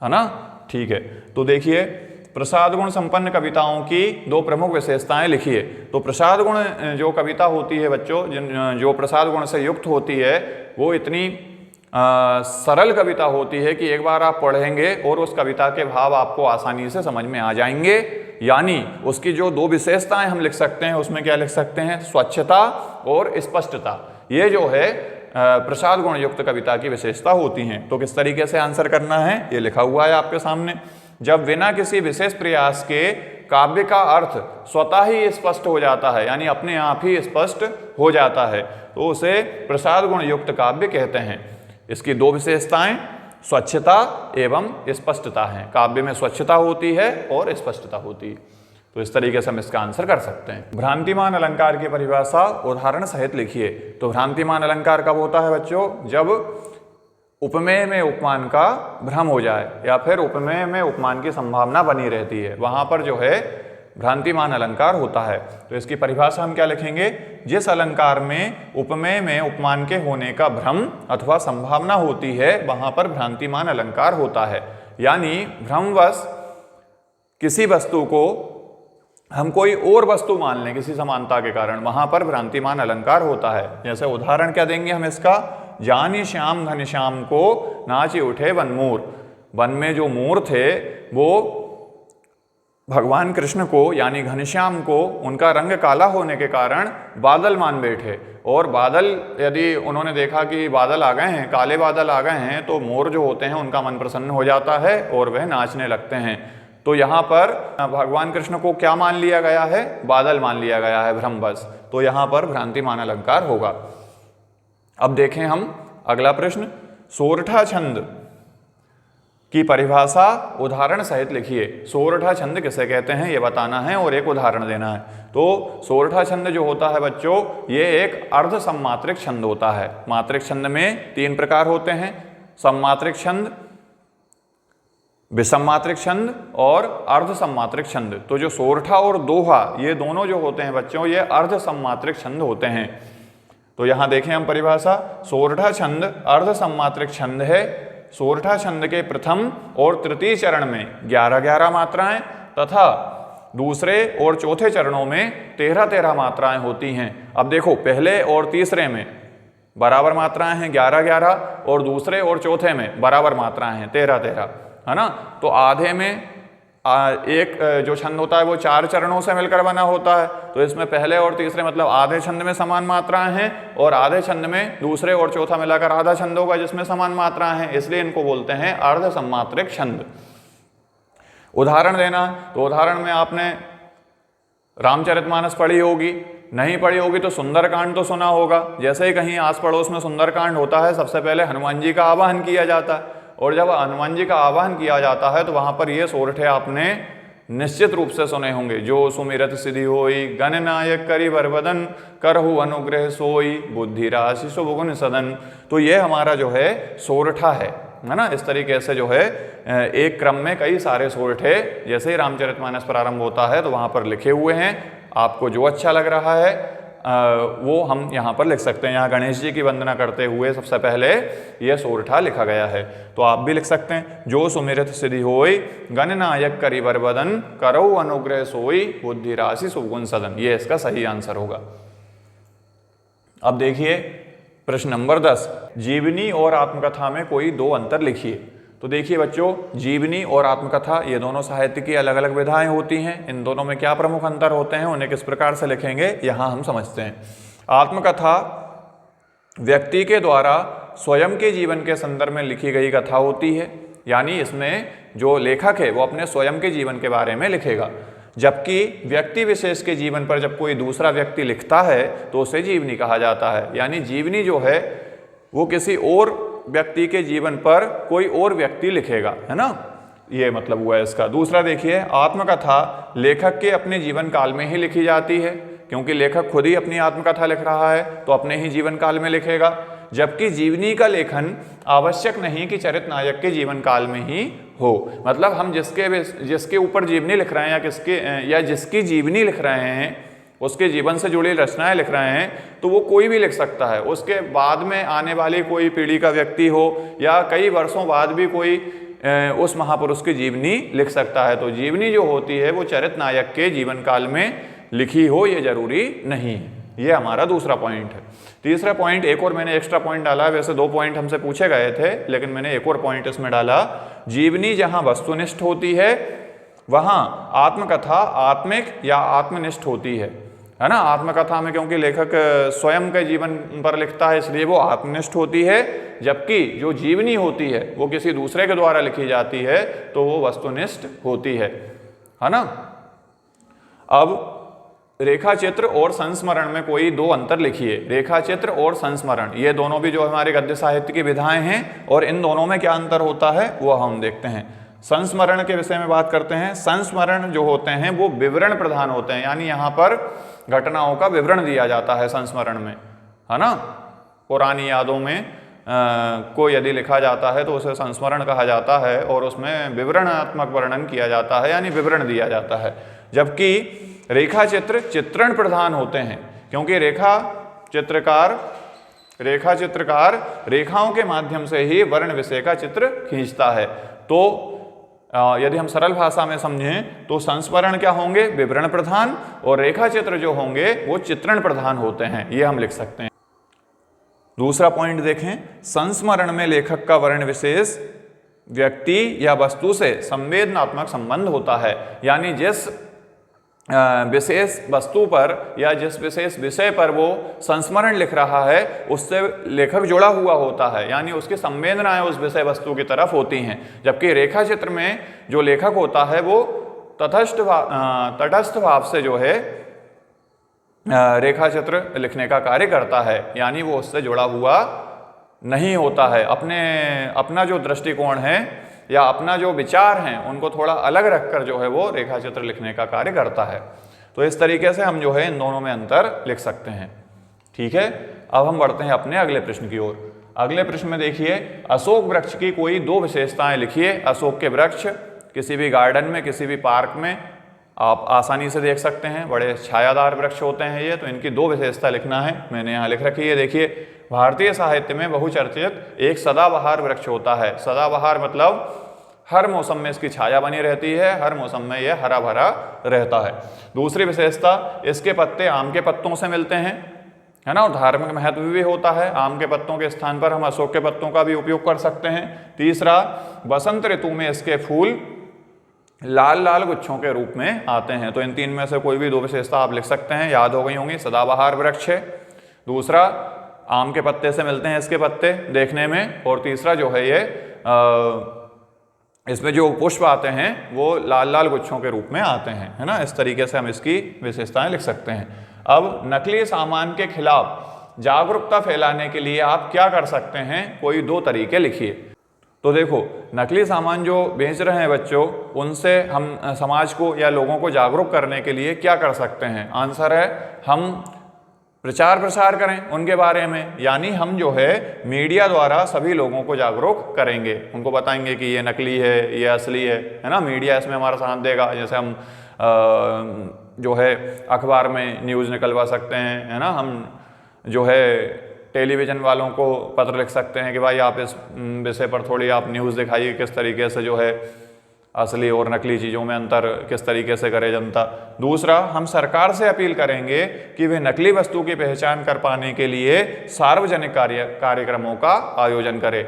ना। ठीक है, तो देखिए प्रसाद गुण संपन्न कविताओं की दो प्रमुख विशेषताएं लिखिए। तो प्रसाद गुण जो कविता होती है बच्चों, जो प्रसाद गुण से युक्त होती है, वो इतनी सरल कविता होती है कि एक बार आप पढ़ेंगे और उस कविता के भाव आपको आसानी से समझ में आ जाएंगे। यानी उसकी जो दो विशेषताएं हम लिख सकते हैं, उसमें क्या लिख सकते हैं, स्वच्छता और स्पष्टता। ये जो है प्रसाद गुण युक्त कविता की विशेषता होती हैं। तो किस तरीके से आंसर करना है ये लिखा हुआ है आपके सामने। जब बिना किसी विशेष प्रयास के काव्य का अर्थ स्वतः ही स्पष्ट हो जाता है, यानी अपने आप ही स्पष्ट हो जाता है, तो उसे प्रसाद गुण युक्त काव्य कहते हैं। इसकी दो विशेषताएं स्वच्छता एवं स्पष्टता हैं। काव्य में स्वच्छता होती है और स्पष्टता होती है। तो इस तरीके से हम इसका आंसर कर सकते हैं। भ्रांतिमान अलंकार की परिभाषा उदाहरण सहित लिखिए। तो भ्रांतिमान अलंकार कब होता है बच्चों, जब उपमेय में उपमान का भ्रम हो जाए या फिर उपमेय में उपमान की संभावना बनी रहती है, वहां पर जो है भ्रांतिमान अलंकार होता है। तो इसकी परिभाषा हम क्या लिखेंगे, जिस अलंकार में उपमेय में उपमान के होने का भ्रम अथवा संभावना होती है वहां पर भ्रांतिमान अलंकार होता है। यानी भ्रमवश किसी वस्तु को हम कोई और वस्तु मान लें किसी समानता के कारण, वहां पर भ्रांतिमान अलंकार होता है। जैसे उदाहरण क्या देंगे हम इसका, जानी श्याम घनश्याम को नाचे उठे वनमोर। वन में जो मोर थे वो भगवान कृष्ण को यानी घनश्याम को उनका रंग काला होने के कारण बादल मान बैठे, और बादल यदि उन्होंने देखा कि बादल आ गए हैं, काले बादल आ गए हैं, तो मोर जो होते हैं उनका मन प्रसन्न हो जाता है और वह नाचने लगते हैं। तो यहाँ पर भगवान कृष्ण को क्या मान लिया गया है, बादल मान लिया गया है भ्रमवश। तो यहाँ पर भ्रांतिमान अलंकार होगा। अब देखें हम अगला प्रश्न, सोरठा छंद की परिभाषा उदाहरण सहित लिखिए। सोरठा छंद किसे कहते हैं ये बताना है और एक उदाहरण देना है। तो सोरठा छंद जो होता है बच्चों, ये एक अर्ध सम्मात्रिक छंद होता है। मात्रिक छंद में तीन प्रकार होते हैं, सम्मात्रिक छंद, विषममात्रिक छंद और अर्ध सम्मात्रिक छंद। तो जो सोरठा और दोहा ये दोनों जो होते हैं बच्चों, ये अर्ध सम्मात्रिक छंद होते हैं। तो यहां देखें हम परिभाषा, सोरठा छंद अर्ध सम्मात्रिक छंद है। सोरठा छंद के प्रथम और तृतीय चरण में 11-11 मात्राएं तथा दूसरे और चौथे चरणों में 13-13 मात्राएं होती हैं। अब देखो पहले और तीसरे में बराबर मात्राएं हैं 11-11, और दूसरे और चौथे में बराबर मात्राएं हैं 13-13, है ना। तो आधे में एक जो छंद होता है वो 4 चरणों से मिलकर बना होता है। तो इसमें पहले और तीसरे मतलब आधे छंद में समान मात्राएं हैं, और आधे छंद में दूसरे और चौथा मिलाकर आधा छंद होगा जिसमें समान मात्राएं हैं, इसलिए इनको बोलते हैं अर्ध सम्मात्रिक छंद। उदाहरण देना, तो उदाहरण में आपने रामचरितमानस पढ़ी होगी, नहीं पढ़ी होगी तो सुंदरकांड तो सुना होगा। जैसे ही कहीं आस पड़ोस में सुंदरकांड होता है, सबसे पहले हनुमान जी का आवाहन किया जाता है, और जब हनुमान जी का आवाहन किया जाता है तो वहां पर ये सोरठे आपने निश्चित रूप से सुने होंगे। जो सुमिरत सिद्धि होई, गणनायक करि बरबदन, करहु अनुग्रह सोई, बुद्धि राशि शुभ गुण सदन। तो ये हमारा जो है सोरठा है ना। इस तरीके से जो है एक क्रम में कई सारे सोरठे, जैसे ही रामचरितमानस प्रारंभ होता है तो वहां पर लिखे हुए हैं। आपको जो अच्छा लग रहा है वो हम यहाँ पर लिख सकते हैं। यहाँ गणेश जी की वंदना करते हुए सबसे पहले ये सोरठा लिखा गया है, तो आप भी लिख सकते हैं। जो सुमिरत सिद्धि होई, गणनायक करि बरबदन, करहु अनुग्रह सोई, बुद्धि राशि शुभ गुण सदन। ये इसका सही आंसर होगा। अब देखिए प्रश्न नंबर 10, जीवनी और आत्मकथा में कोई दो अंतर लिखिए। तो देखिए बच्चों, जीवनी और आत्मकथा ये दोनों साहित्य की अलग अलग विधाएं होती हैं। इन दोनों में क्या प्रमुख अंतर होते हैं, उन्हें किस प्रकार से लिखेंगे यहाँ हम समझते हैं। आत्मकथा व्यक्ति के द्वारा स्वयं के जीवन के संदर्भ में लिखी गई कथा होती है, यानी इसमें जो लेखक है वो अपने स्वयं के जीवन के बारे में लिखेगा। जबकि व्यक्ति विशेष के जीवन पर जब कोई दूसरा व्यक्ति लिखता है तो उसे जीवनी कहा जाता है। यानी जीवनी जो है वो किसी और व्यक्ति के जीवन पर कोई और व्यक्ति लिखेगा, है ना, ये मतलब हुआ है इसका। दूसरा देखिए, आत्मकथा लेखक के अपने जीवन काल में ही लिखी जाती है, क्योंकि लेखक खुद ही अपनी आत्मकथा लिख रहा है तो अपने ही जीवन काल में लिखेगा। जबकि जीवनी का लेखन आवश्यक नहीं कि चरित्र नायक के जीवन काल में ही हो, मतलब हम जिसके ऊपर जीवनी लिख रहे हैं या जिसकी जीवनी लिख रहे हैं, उसके जीवन से जुड़ी रचनाएं लिख रहे हैं, तो वो कोई भी लिख सकता है। उसके बाद में आने वाली कोई पीढ़ी का व्यक्ति हो या कई वर्षों बाद भी कोई उस महापुरुष की जीवनी लिख सकता है। तो जीवनी जो होती है वो चरित्र नायक के जीवन काल में लिखी हो ये जरूरी नहीं है। ये हमारा दूसरा पॉइंट है। तीसरा पॉइंट, एक और मैंने एक्स्ट्रा पॉइंट डाला है, वैसे 2 पॉइंट हमसे पूछे गए थे लेकिन मैंने एक और पॉइंट इसमें डाला। जीवनी जहां वस्तुनिष्ठ होती है वहां आत्मकथा आत्मिक या आत्मनिष्ठ होती है ना। आत्मकथा में क्योंकि लेखक स्वयं के जीवन पर लिखता है इसलिए वो आत्मनिष्ठ होती है, जबकि जो जीवनी होती है वो किसी दूसरे के द्वारा लिखी जाती है तो वो वस्तुनिष्ठ होती है ना। अब रेखाचित्र और संस्मरण में कोई 2 अंतर लिखिए। रेखाचित्र और संस्मरण ये दोनों भी जो हमारे गद्य साहित्य की विधाएं हैं, और इन दोनों में क्या अंतर होता है वो हम देखते हैं। संस्मरण के विषय में बात करते हैं। संस्मरण जो होते हैं वो विवरण प्रधान होते हैं, यानी यहाँ पर घटनाओं का विवरण दिया जाता है संस्मरण में, है ना। पुरानी यादों में को यदि लिखा जाता है तो उसे संस्मरण कहा जाता है और उसमें विवरणात्मक वर्णन किया जाता है, यानी विवरण दिया जाता है। जबकि रेखाचित्र चित्रण प्रधान होते हैं, क्योंकि रेखा चित्रकार रेखाओं के माध्यम से ही वर्ण विषय का चित्र खींचता है। तो यदि हम सरल भाषा में समझें तो संस्मरण क्या होंगे, विवरण प्रधान, और रेखाचित्र जो होंगे वो चित्रण प्रधान होते हैं, ये हम लिख सकते हैं। दूसरा पॉइंट देखें, संस्मरण में लेखक का वर्ण विशेष व्यक्ति या वस्तु से संवेदनात्मक संबंध होता है, यानी जिस विशेष वस्तु पर या जिस विशेष विषय पर वो संस्मरण लिख रहा है उससे लेखक जुड़ा हुआ होता है, यानी उसकी संवेदनाएं उस विषय वस्तु की तरफ होती हैं। जबकि रेखाचित्र में जो लेखक होता है वो तटस्थ भाव से जो है रेखाचित्र लिखने का कार्य करता है, यानी वो उससे जुड़ा हुआ नहीं होता है। अपना जो दृष्टिकोण है या अपना जो विचार हैं उनको थोड़ा अलग रखकर जो है वो रेखाचित्र लिखने का कार्य करता है। तो इस तरीके से हम जो है इन दोनों में अंतर लिख सकते हैं। ठीक है, अब हम बढ़ते हैं अपने अगले प्रश्न की ओर। अगले प्रश्न में देखिए, अशोक वृक्ष की कोई 2 विशेषताएं लिखिए। अशोक के वृक्ष किसी भी गार्डन में, किसी भी पार्क में आप आसानी से देख सकते हैं, बड़े छायादार वृक्ष होते हैं ये, तो इनकी 2 विशेषता लिखना है। मैंने यहाँ लिख रखी है, देखिए। भारतीय साहित्य में बहुचर्चित एक सदाबहार वृक्ष होता है। सदाबहार मतलब हर मौसम में इसकी छाया बनी रहती है, हर मौसम में यह हरा भरा रहता है। दूसरी विशेषता, इसके पत्ते आम के पत्तों से मिलते हैं, है ना, और धार्मिक महत्व भी होता है। आम के पत्तों के स्थान पर हम अशोक के पत्तों का भी उपयोग कर सकते हैं। तीसरा, बसंत ऋतु में इसके फूल लाल लाल गुच्छों के रूप में आते हैं। तो इन 3 में से कोई भी 2 विशेषता आप लिख सकते हैं, याद हो गई होंगी। सदाबहार वृक्ष है, दूसरा आम के पत्ते से मिलते हैं इसके पत्ते देखने में, और तीसरा जो है ये इसमें जो पुष्प आते हैं वो लाल लाल गुच्छों के रूप में आते हैं, है ना। इस तरीके से हम इसकी विशेषताएं लिख सकते हैं। अब नकली सामान के खिलाफ जागरूकता फैलाने के लिए आप क्या कर सकते हैं, कोई 2 तरीके लिखिए। तो देखो, नकली सामान जो बेच रहे हैं बच्चों, उनसे हम समाज को या लोगों को जागरूक करने के लिए क्या कर सकते हैं। आंसर है, हम प्रचार प्रसार करें उनके बारे में, यानी हम जो है मीडिया द्वारा सभी लोगों को जागरूक करेंगे, उनको बताएंगे कि ये नकली है, ये असली है ना। मीडिया इसमें हमारा साथ देगा। जैसे हम जो है अखबार में न्यूज़ निकलवा सकते हैं, है ना। हम जो है टेलीविज़न वालों को पत्र लिख सकते हैं कि भाई आप इस विषय पर थोड़ी आप न्यूज़ दिखाइए, किस तरीके से जो है असली और नकली चीज़ों में अंतर किस तरीके से करे जनता। दूसरा, हम सरकार से अपील करेंगे कि वे नकली वस्तु की पहचान कर पाने के लिए सार्वजनिक कार्यक्रमों का आयोजन करे।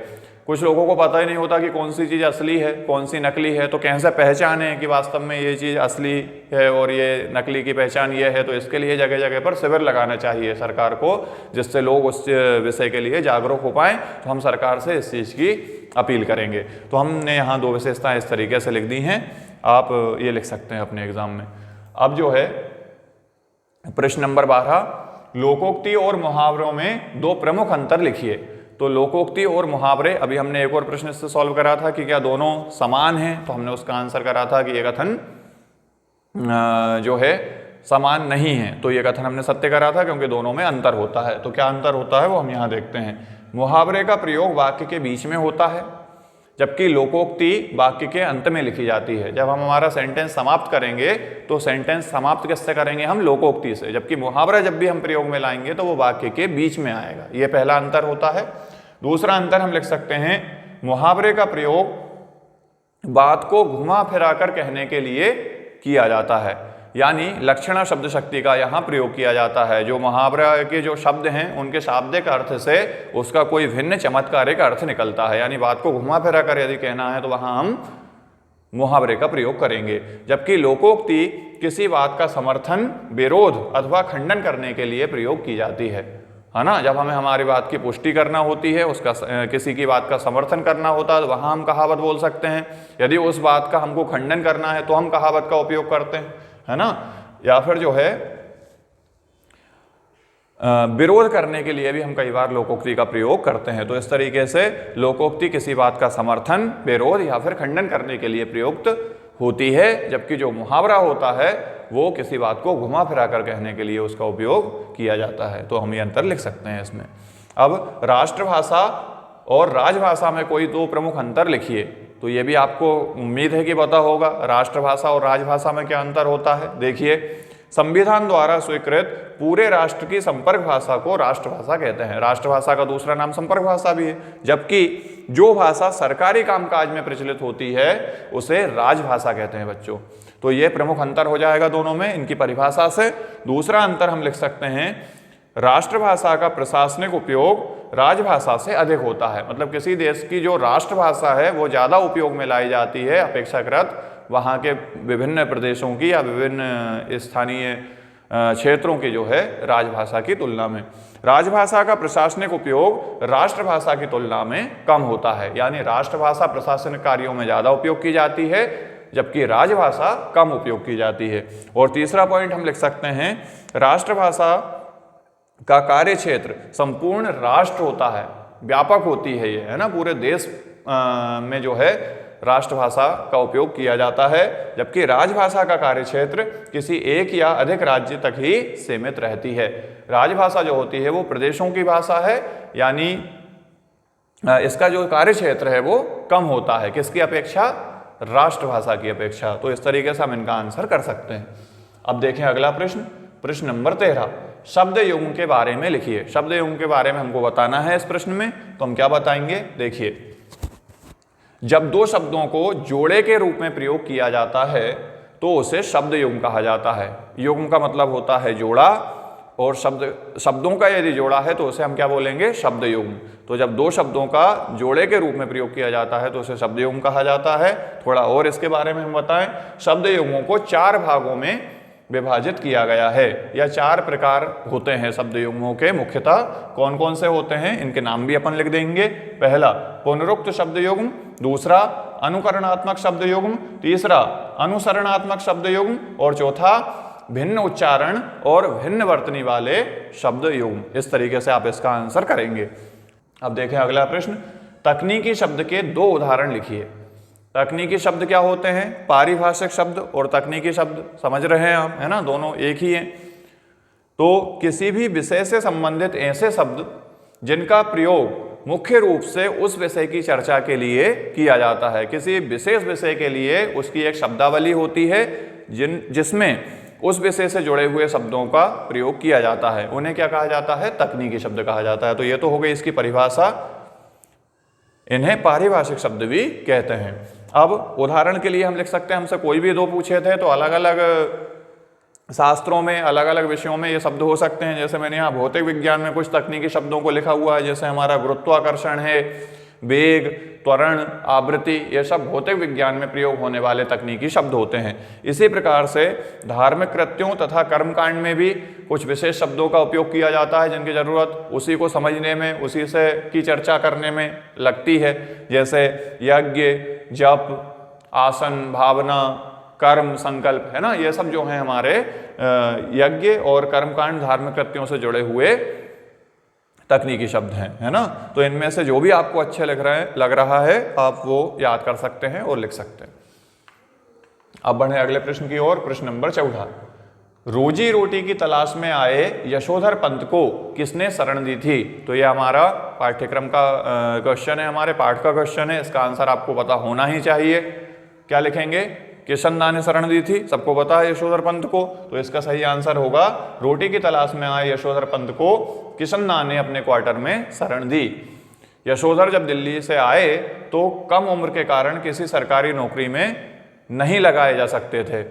कुछ लोगों को पता ही नहीं होता कि कौन सी चीज़ असली है, कौन सी नकली है, तो कैसे पहचाने कि वास्तव में ये चीज़ असली है और ये नकली की पहचान ये है। तो इसके लिए जगह जगह पर शिविर लगाना चाहिए सरकार को, जिससे लोग उस विषय के लिए जागरूक हो पाएँ। तो हम सरकार से इस चीज़ की अपील करेंगे। तो हमने यहाँ 2 विशेषताएं इस तरीके से लिख दी हैं, आप ये लिख सकते हैं अपने एग्जाम में। अब जो है प्रश्न नंबर 12, लोकोक्ति और मुहावरों में 2 प्रमुख अंतर लिखिए। तो लोकोक्ति और मुहावरे, अभी हमने एक और प्रश्न इससे सॉल्व करा था कि क्या दोनों समान हैं, तो हमने उसका आंसर करा था कि ये कथन जो है समान नहीं है। तो ये कथन हमने सत्य करा था क्योंकि दोनों में अंतर होता है। तो क्या अंतर होता है वो हम यहाँ देखते हैं। मुहावरे का प्रयोग वाक्य के बीच में होता है, जबकि लोकोक्ति वाक्य के अंत में लिखी जाती है। जब हम हमारा सेंटेंस समाप्त करेंगे तो सेंटेंस समाप्त किससे करेंगे हम, लोकोक्ति से, जबकि मुहावरा जब भी हम प्रयोग में लाएंगे तो वो वाक्य के बीच में आएगा। ये पहला अंतर होता है। दूसरा अंतर हम लिख सकते हैं, मुहावरे का प्रयोग बात को घुमा फिरा कर कहने के लिए किया जाता है, यानी लक्षणा शब्द शक्ति का यहाँ प्रयोग किया जाता है। जो मुहावरा के जो शब्द हैं उनके शाब्दिक अर्थ से उसका कोई भिन्न चमत्कारिक अर्थ निकलता है, यानी बात को घुमा फिरा कर यदि कहना है तो वहाँ हम मुहावरे का प्रयोग करेंगे। जबकि लोकोक्ति किसी बात का समर्थन, विरोध अथवा खंडन करने के लिए प्रयोग की जाती है ना। जब हमें हमारी बात की पुष्टि करना होती है, उसका किसी की बात का समर्थन करना होता है तो वहाँ हम कहावत बोल सकते हैं। यदि उस बात का हमको खंडन करना है तो हम कहावत का उपयोग करते हैं, है ना। या फिर जो है विरोध करने के लिए भी हम कई बार लोकोक्ति का प्रयोग करते हैं। तो इस तरीके से लोकोक्ति किसी बात का समर्थन, विरोध या फिर खंडन करने के लिए प्रयुक्त होती है, जबकि जो मुहावरा होता है वो किसी बात को घुमा फिरा कर कहने के लिए उसका उपयोग किया जाता है। तो हम ये अंतर लिख सकते हैं इसमें। अब राष्ट्रभाषा और राजभाषा में कोई दो प्रमुख अंतर लिखिए। तो ये भी आपको उम्मीद है कि पता होगा राष्ट्रभाषा और राजभाषा में क्या अंतर होता है। देखिए, संविधान द्वारा स्वीकृत पूरे राष्ट्र की संपर्क भाषा को राष्ट्रभाषा कहते हैं। राष्ट्रभाषा का दूसरा नाम संपर्क भाषा भी है, जबकि जो भाषा सरकारी कामकाज में प्रचलित होती है उसे राजभाषा कहते हैं बच्चों। तो ये प्रमुख अंतर हो जाएगा दोनों में इनकी परिभाषा से। दूसरा अंतर हम लिख सकते हैं, राष्ट्रभाषा का प्रशासनिक उपयोग राजभाषा से अधिक होता है। मतलब किसी देश की जो राष्ट्रभाषा है वो ज़्यादा उपयोग में लाई जाती है अपेक्षाकृत वहाँ के विभिन्न प्रदेशों की या विभिन्न स्थानीय क्षेत्रों की जो है राजभाषा की तुलना में। राजभाषा का प्रशासनिक उपयोग राष्ट्रभाषा की तुलना में कम होता है, यानी राष्ट्रभाषा प्रशासनिक कार्यों में ज़्यादा उपयोग की जाती है जबकि राजभाषा कम उपयोग की जाती है। और तीसरा पॉइंट हम लिख सकते हैं, राष्ट्रभाषा का कार्य क्षेत्र संपूर्ण राष्ट्र होता है, व्यापक होती है ये, है ना। पूरे देश में जो है राष्ट्रभाषा का उपयोग किया जाता है, जबकि राजभाषा का कार्य क्षेत्र किसी एक या अधिक राज्य तक ही सीमित रहती है। राजभाषा जो होती है वो प्रदेशों की भाषा है, यानी इसका जो कार्य क्षेत्र है वो कम होता है, किसकी अपेक्षा, राष्ट्रभाषा की अपेक्षा। तो इस तरीके से हम इनका आंसर कर सकते हैं। अब देखें अगला प्रश्न, प्रश्न नंबर 13, शब्द युग्म के बारे में लिखिए। शब्द युग्म के बारे में हमको बताना है इस प्रश्न में, तो हम क्या बताएंगे। देखिए, जब दो शब्दों को जोड़े के रूप में प्रयोग किया जाता है तो उसे शब्द युग्म कहा जाता है। युग्म का मतलब होता है जोड़ा, और शब्दों का यदि जोड़ा है तो उसे हम क्या बोलेंगे, शब्द युग्म। तो जब दो शब्दों का जोड़े के रूप में प्रयोग किया जाता है तो उसे शब्द युग्म कहा जाता है। थोड़ा और इसके बारे में हम बताएं, शब्द युग्मों को 4 भागों में विभाजित किया गया है, या 4 प्रकार होते हैं शब्द युग्मों के। मुख्यतः कौन कौन से होते हैं इनके नाम भी अपन लिख देंगे। पहला पुनरुक्त शब्द युग्म, दूसरा अनुकरणात्मक शब्द युग्म, तीसरा अनुसरणात्मक शब्द युग्म, और चौथा भिन्न उच्चारण और भिन्न वर्तनी वाले शब्द युग्म। इस तरीके से आप इसका आंसर करेंगे। अब देखें अगला प्रश्न, तकनीकी शब्द के 2 उदाहरण लिखिए। तकनीकी शब्द क्या होते हैं, पारिभाषिक शब्द और तकनीकी शब्द, समझ रहे हैं आप, है ना, दोनों एक ही हैं। तो किसी भी विषय से संबंधित ऐसे शब्द जिनका प्रयोग मुख्य रूप से उस विषय की चर्चा के लिए किया जाता है। किसी विशेष विषय के लिए उसकी एक शब्दावली होती है जिसमें उस विषय से जुड़े हुए शब्दों का प्रयोग किया जाता है, उन्हें क्या कहा जाता है, तकनीकी शब्द कहा जाता है। तो ये तो हो गई इसकी परिभाषा, इन्हें पारिभाषिक शब्द भी कहते हैं। अब उदाहरण के लिए हम लिख सकते हैं, हमसे कोई भी 2 पूछे थे तो अलग अलग शास्त्रों में, अलग अलग विषयों में ये शब्द हो सकते हैं। जैसे मैंने यहाँ भौतिक विज्ञान में कुछ तकनीकी शब्दों को लिखा हुआ है, जैसे हमारा गुरुत्वाकर्षण है, वेग, त्वरण, आवृत्ति, ये सब भौतिक विज्ञान में प्रयोग होने वाले तकनीकी शब्द होते हैं। इसी प्रकार से धार्मिक कृत्यों तथा कर्मकांड में भी कुछ विशेष शब्दों का उपयोग किया जाता है जिनकी जरूरत उसी को समझने में, उसी से की चर्चा करने में लगती है। जैसे यज्ञ, जप, आसन, भावना, कर्म, संकल्प, है ना, ये सब जो हैं हमारे यज्ञ और कर्मकांड धार्मिक कृत्यों से जुड़े हुए तकनीकी शब्द हैं, है ना। तो इनमें से जो भी आपको अच्छे लग रहा है आप वो याद कर सकते हैं और लिख सकते हैं। अब बढ़े अगले प्रश्न की ओर। प्रश्न नंबर 14, रोजी रोटी की तलाश में आए यशोधर पंत को किसने शरण दी थी? तो ये हमारा पाठ्यक्रम का क्वेश्चन है, हमारे पाठ का क्वेश्चन है। इसका आंसर आपको पता होना ही चाहिए। क्या लिखेंगे? किशनदा ने शरण दी थी, सबको पता है यशोधर पंत को। तो इसका सही आंसर होगा रोटी की तलाश में आए यशोधर पंत को किशनदा ने अपने क्वार्टर में शरण दी। यशोधर जब दिल्ली से आए तो कम उम्र के कारण किसी सरकारी नौकरी में नहीं लगाए जा सकते थे।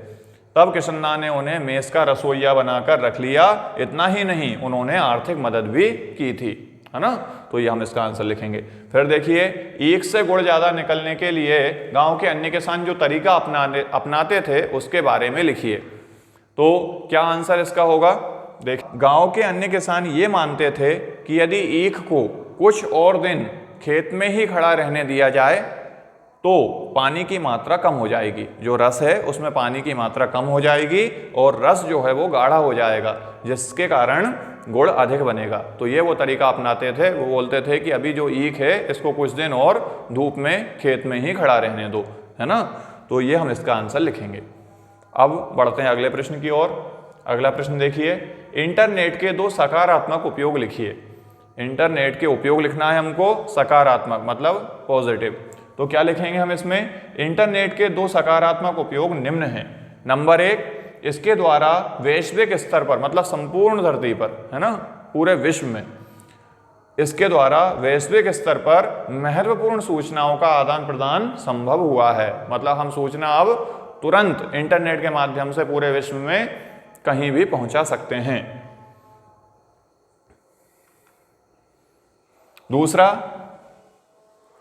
तब किशनदा ने उन्हें मेस का रसोइया बनाकर रख लिया। इतना ही नहीं, उन्होंने आर्थिक मदद भी की थी, है ना। तो ये हम इसका आंसर लिखेंगे। फिर देखिए, ईख से गुड़ ज्यादा निकलने के लिए गांव के अन्य किसान जो तरीका अपनाते थे उसके बारे में लिखिए। तो क्या आंसर इसका होगा? देख, गांव के अन्य किसान ये मानते थे कि यदि ईख को कुछ और दिन खेत में ही खड़ा रहने दिया जाए तो पानी की मात्रा कम हो जाएगी, जो रस है उसमें पानी की मात्रा कम हो जाएगी और रस जो है वो गाढ़ा हो जाएगा, जिसके कारण गुड़ अधिक बनेगा। तो ये वो तरीका अपनाते थे। वो बोलते थे कि अभी जो ईख है इसको कुछ दिन और धूप में खेत में ही खड़ा रहने दो, है ना। तो ये हम इसका आंसर लिखेंगे। अब बढ़ते हैं अगले प्रश्न की ओर। अगला प्रश्न देखिए, इंटरनेट के 2 सकारात्मक उपयोग लिखिए। इंटरनेट के उपयोग लिखना है हमको, सकारात्मक मतलब पॉजिटिव। तो क्या लिखेंगे हम इसमें? इंटरनेट के 2 सकारात्मक उपयोग निम्न हैं। नंबर 1, इसके द्वारा वैश्विक स्तर पर मतलब संपूर्ण धरती पर, है ना, पूरे विश्व में इसके द्वारा वैश्विक स्तर पर महत्वपूर्ण सूचनाओं का आदान प्रदान संभव हुआ है। मतलब हम सूचना अब तुरंत इंटरनेट के माध्यम से पूरे विश्व में कहीं भी पहुंचा सकते हैं। दूसरा,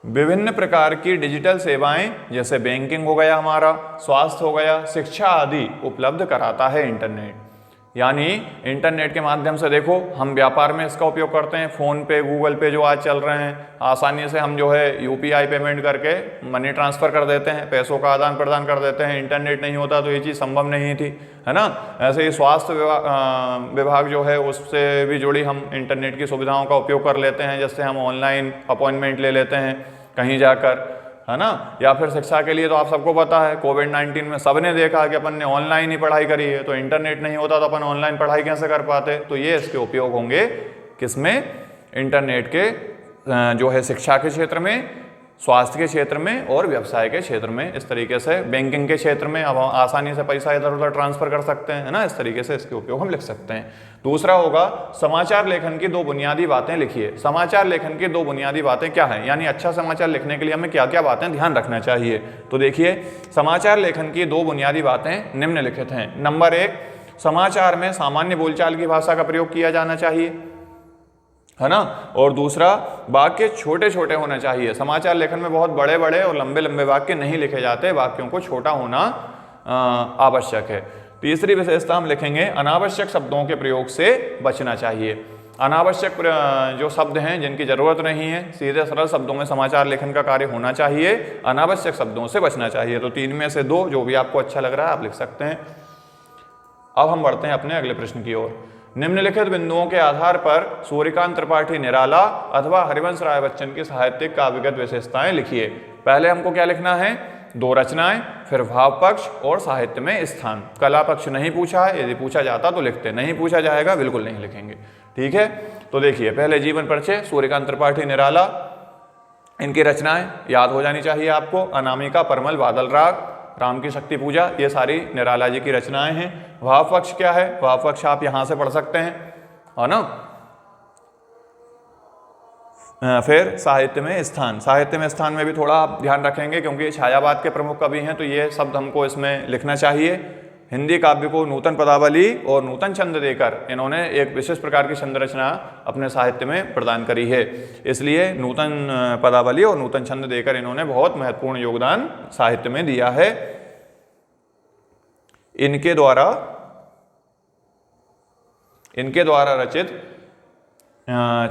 विभिन्न प्रकार की डिजिटल सेवाएं जैसे बैंकिंग हो गया, हमारा स्वास्थ्य हो गया, शिक्षा आदि उपलब्ध कराता है इंटरनेट। यानी इंटरनेट के माध्यम से देखो हम व्यापार में इसका उपयोग करते हैं। फ़ोन पे, गूगल पे जो आज चल रहे हैं, आसानी से हम जो है यूपीआई पेमेंट करके मनी ट्रांसफ़र कर देते हैं, पैसों का आदान प्रदान कर देते हैं। इंटरनेट नहीं होता तो ये चीज़ संभव नहीं थी, है ना। ऐसे ही स्वास्थ्य विभाग जो है उससे भी जुड़ी हम इंटरनेट की सुविधाओं का उपयोग कर लेते हैं। जैसे हम ऑनलाइन अपॉइंटमेंट ले लेते हैं कहीं जाकर, है ना। या फिर शिक्षा के लिए तो आप सबको पता है, कोविड-19 में सबने देखा कि अपन ने ऑनलाइन ही पढ़ाई करी है। तो इंटरनेट नहीं होता तो अपन ऑनलाइन पढ़ाई कैसे कर पाते? तो ये इसके उपयोग होंगे किसमें? इंटरनेट के जो है शिक्षा के क्षेत्र में, स्वास्थ्य के क्षेत्र में और व्यवसाय के क्षेत्र में। इस तरीके से बैंकिंग के क्षेत्र में अब हम आसानी से पैसा इधर उधर ट्रांसफर कर सकते हैं, है ना। इस तरीके से इसके उपयोग हम लिख सकते हैं। दूसरा होगा, समाचार लेखन की 2 बुनियादी बातें लिखिए। समाचार लेखन की 2 बुनियादी बातें क्या हैं? यानी अच्छा समाचार लिखने के लिए हमें क्या क्या बातें ध्यान रखना चाहिए? तो देखिए, समाचार लेखन की 2 बुनियादी बातें निम्नलिखित हैं। नंबर 1, समाचार में सामान्य बोलचाल की भाषा का प्रयोग किया जाना चाहिए, है ना। और दूसरा, वाक्य छोटे छोटे होने चाहिए। समाचार लेखन में बहुत बड़े बड़े और लंबे लंबे वाक्य नहीं लिखे जाते, वाक्यों को छोटा होना आवश्यक है। तीसरी विशेषता हम लिखेंगे, अनावश्यक शब्दों के प्रयोग से बचना चाहिए। अनावश्यक जो शब्द हैं जिनकी जरूरत नहीं है, सीधे सरल शब्दों में समाचार लेखन का कार्य होना चाहिए, अनावश्यक शब्दों से बचना चाहिए। तो 3 में से 2 जो भी आपको अच्छा लग रहा है आप लिख सकते हैं। अब हम बढ़ते हैं अपने अगले प्रश्न की ओर। निम्नलिखित बिंदुओं के आधार पर सूर्यकांत त्रिपाठी निराला अथवा हरिवंश राय बच्चन की साहित्यिक काव्यगत विशेषताएं लिखिए। पहले हमको क्या लिखना है? 2 रचनाएं, फिर भाव पक्ष और साहित्य में स्थान। कला पक्ष नहीं पूछा है, यदि पूछा जाता तो लिखते, नहीं पूछा जाएगा बिल्कुल नहीं लिखेंगे, ठीक है। तो देखिए, पहले जीवन परिचय, सूर्यकांत त्रिपाठी निराला, इनकी रचनाएं याद हो जानी चाहिए आपको। अनामिका, परमल, बादल राग, राम की शक्ति पूजा, ये सारी निराला जी की रचनाएं हैं। भाव पक्ष क्या है? भाव पक्ष आप यहां से पढ़ सकते हैं, है ना। फिर साहित्य में स्थान, साहित्य में स्थान में भी थोड़ा आप ध्यान रखेंगे क्योंकि छायावाद के प्रमुख कवि हैं, तो ये शब्द हमको इसमें लिखना चाहिए। हिंदी काव्य को नूतन पदावली और नूतन छंद देकर इन्होंने एक विशेष प्रकार की छंद रचना अपने साहित्य में प्रदान करी है, इसलिए नूतन पदावली और नूतन छंद देकर इन्होंने बहुत महत्वपूर्ण योगदान साहित्य में दिया है। इनके द्वारा रचित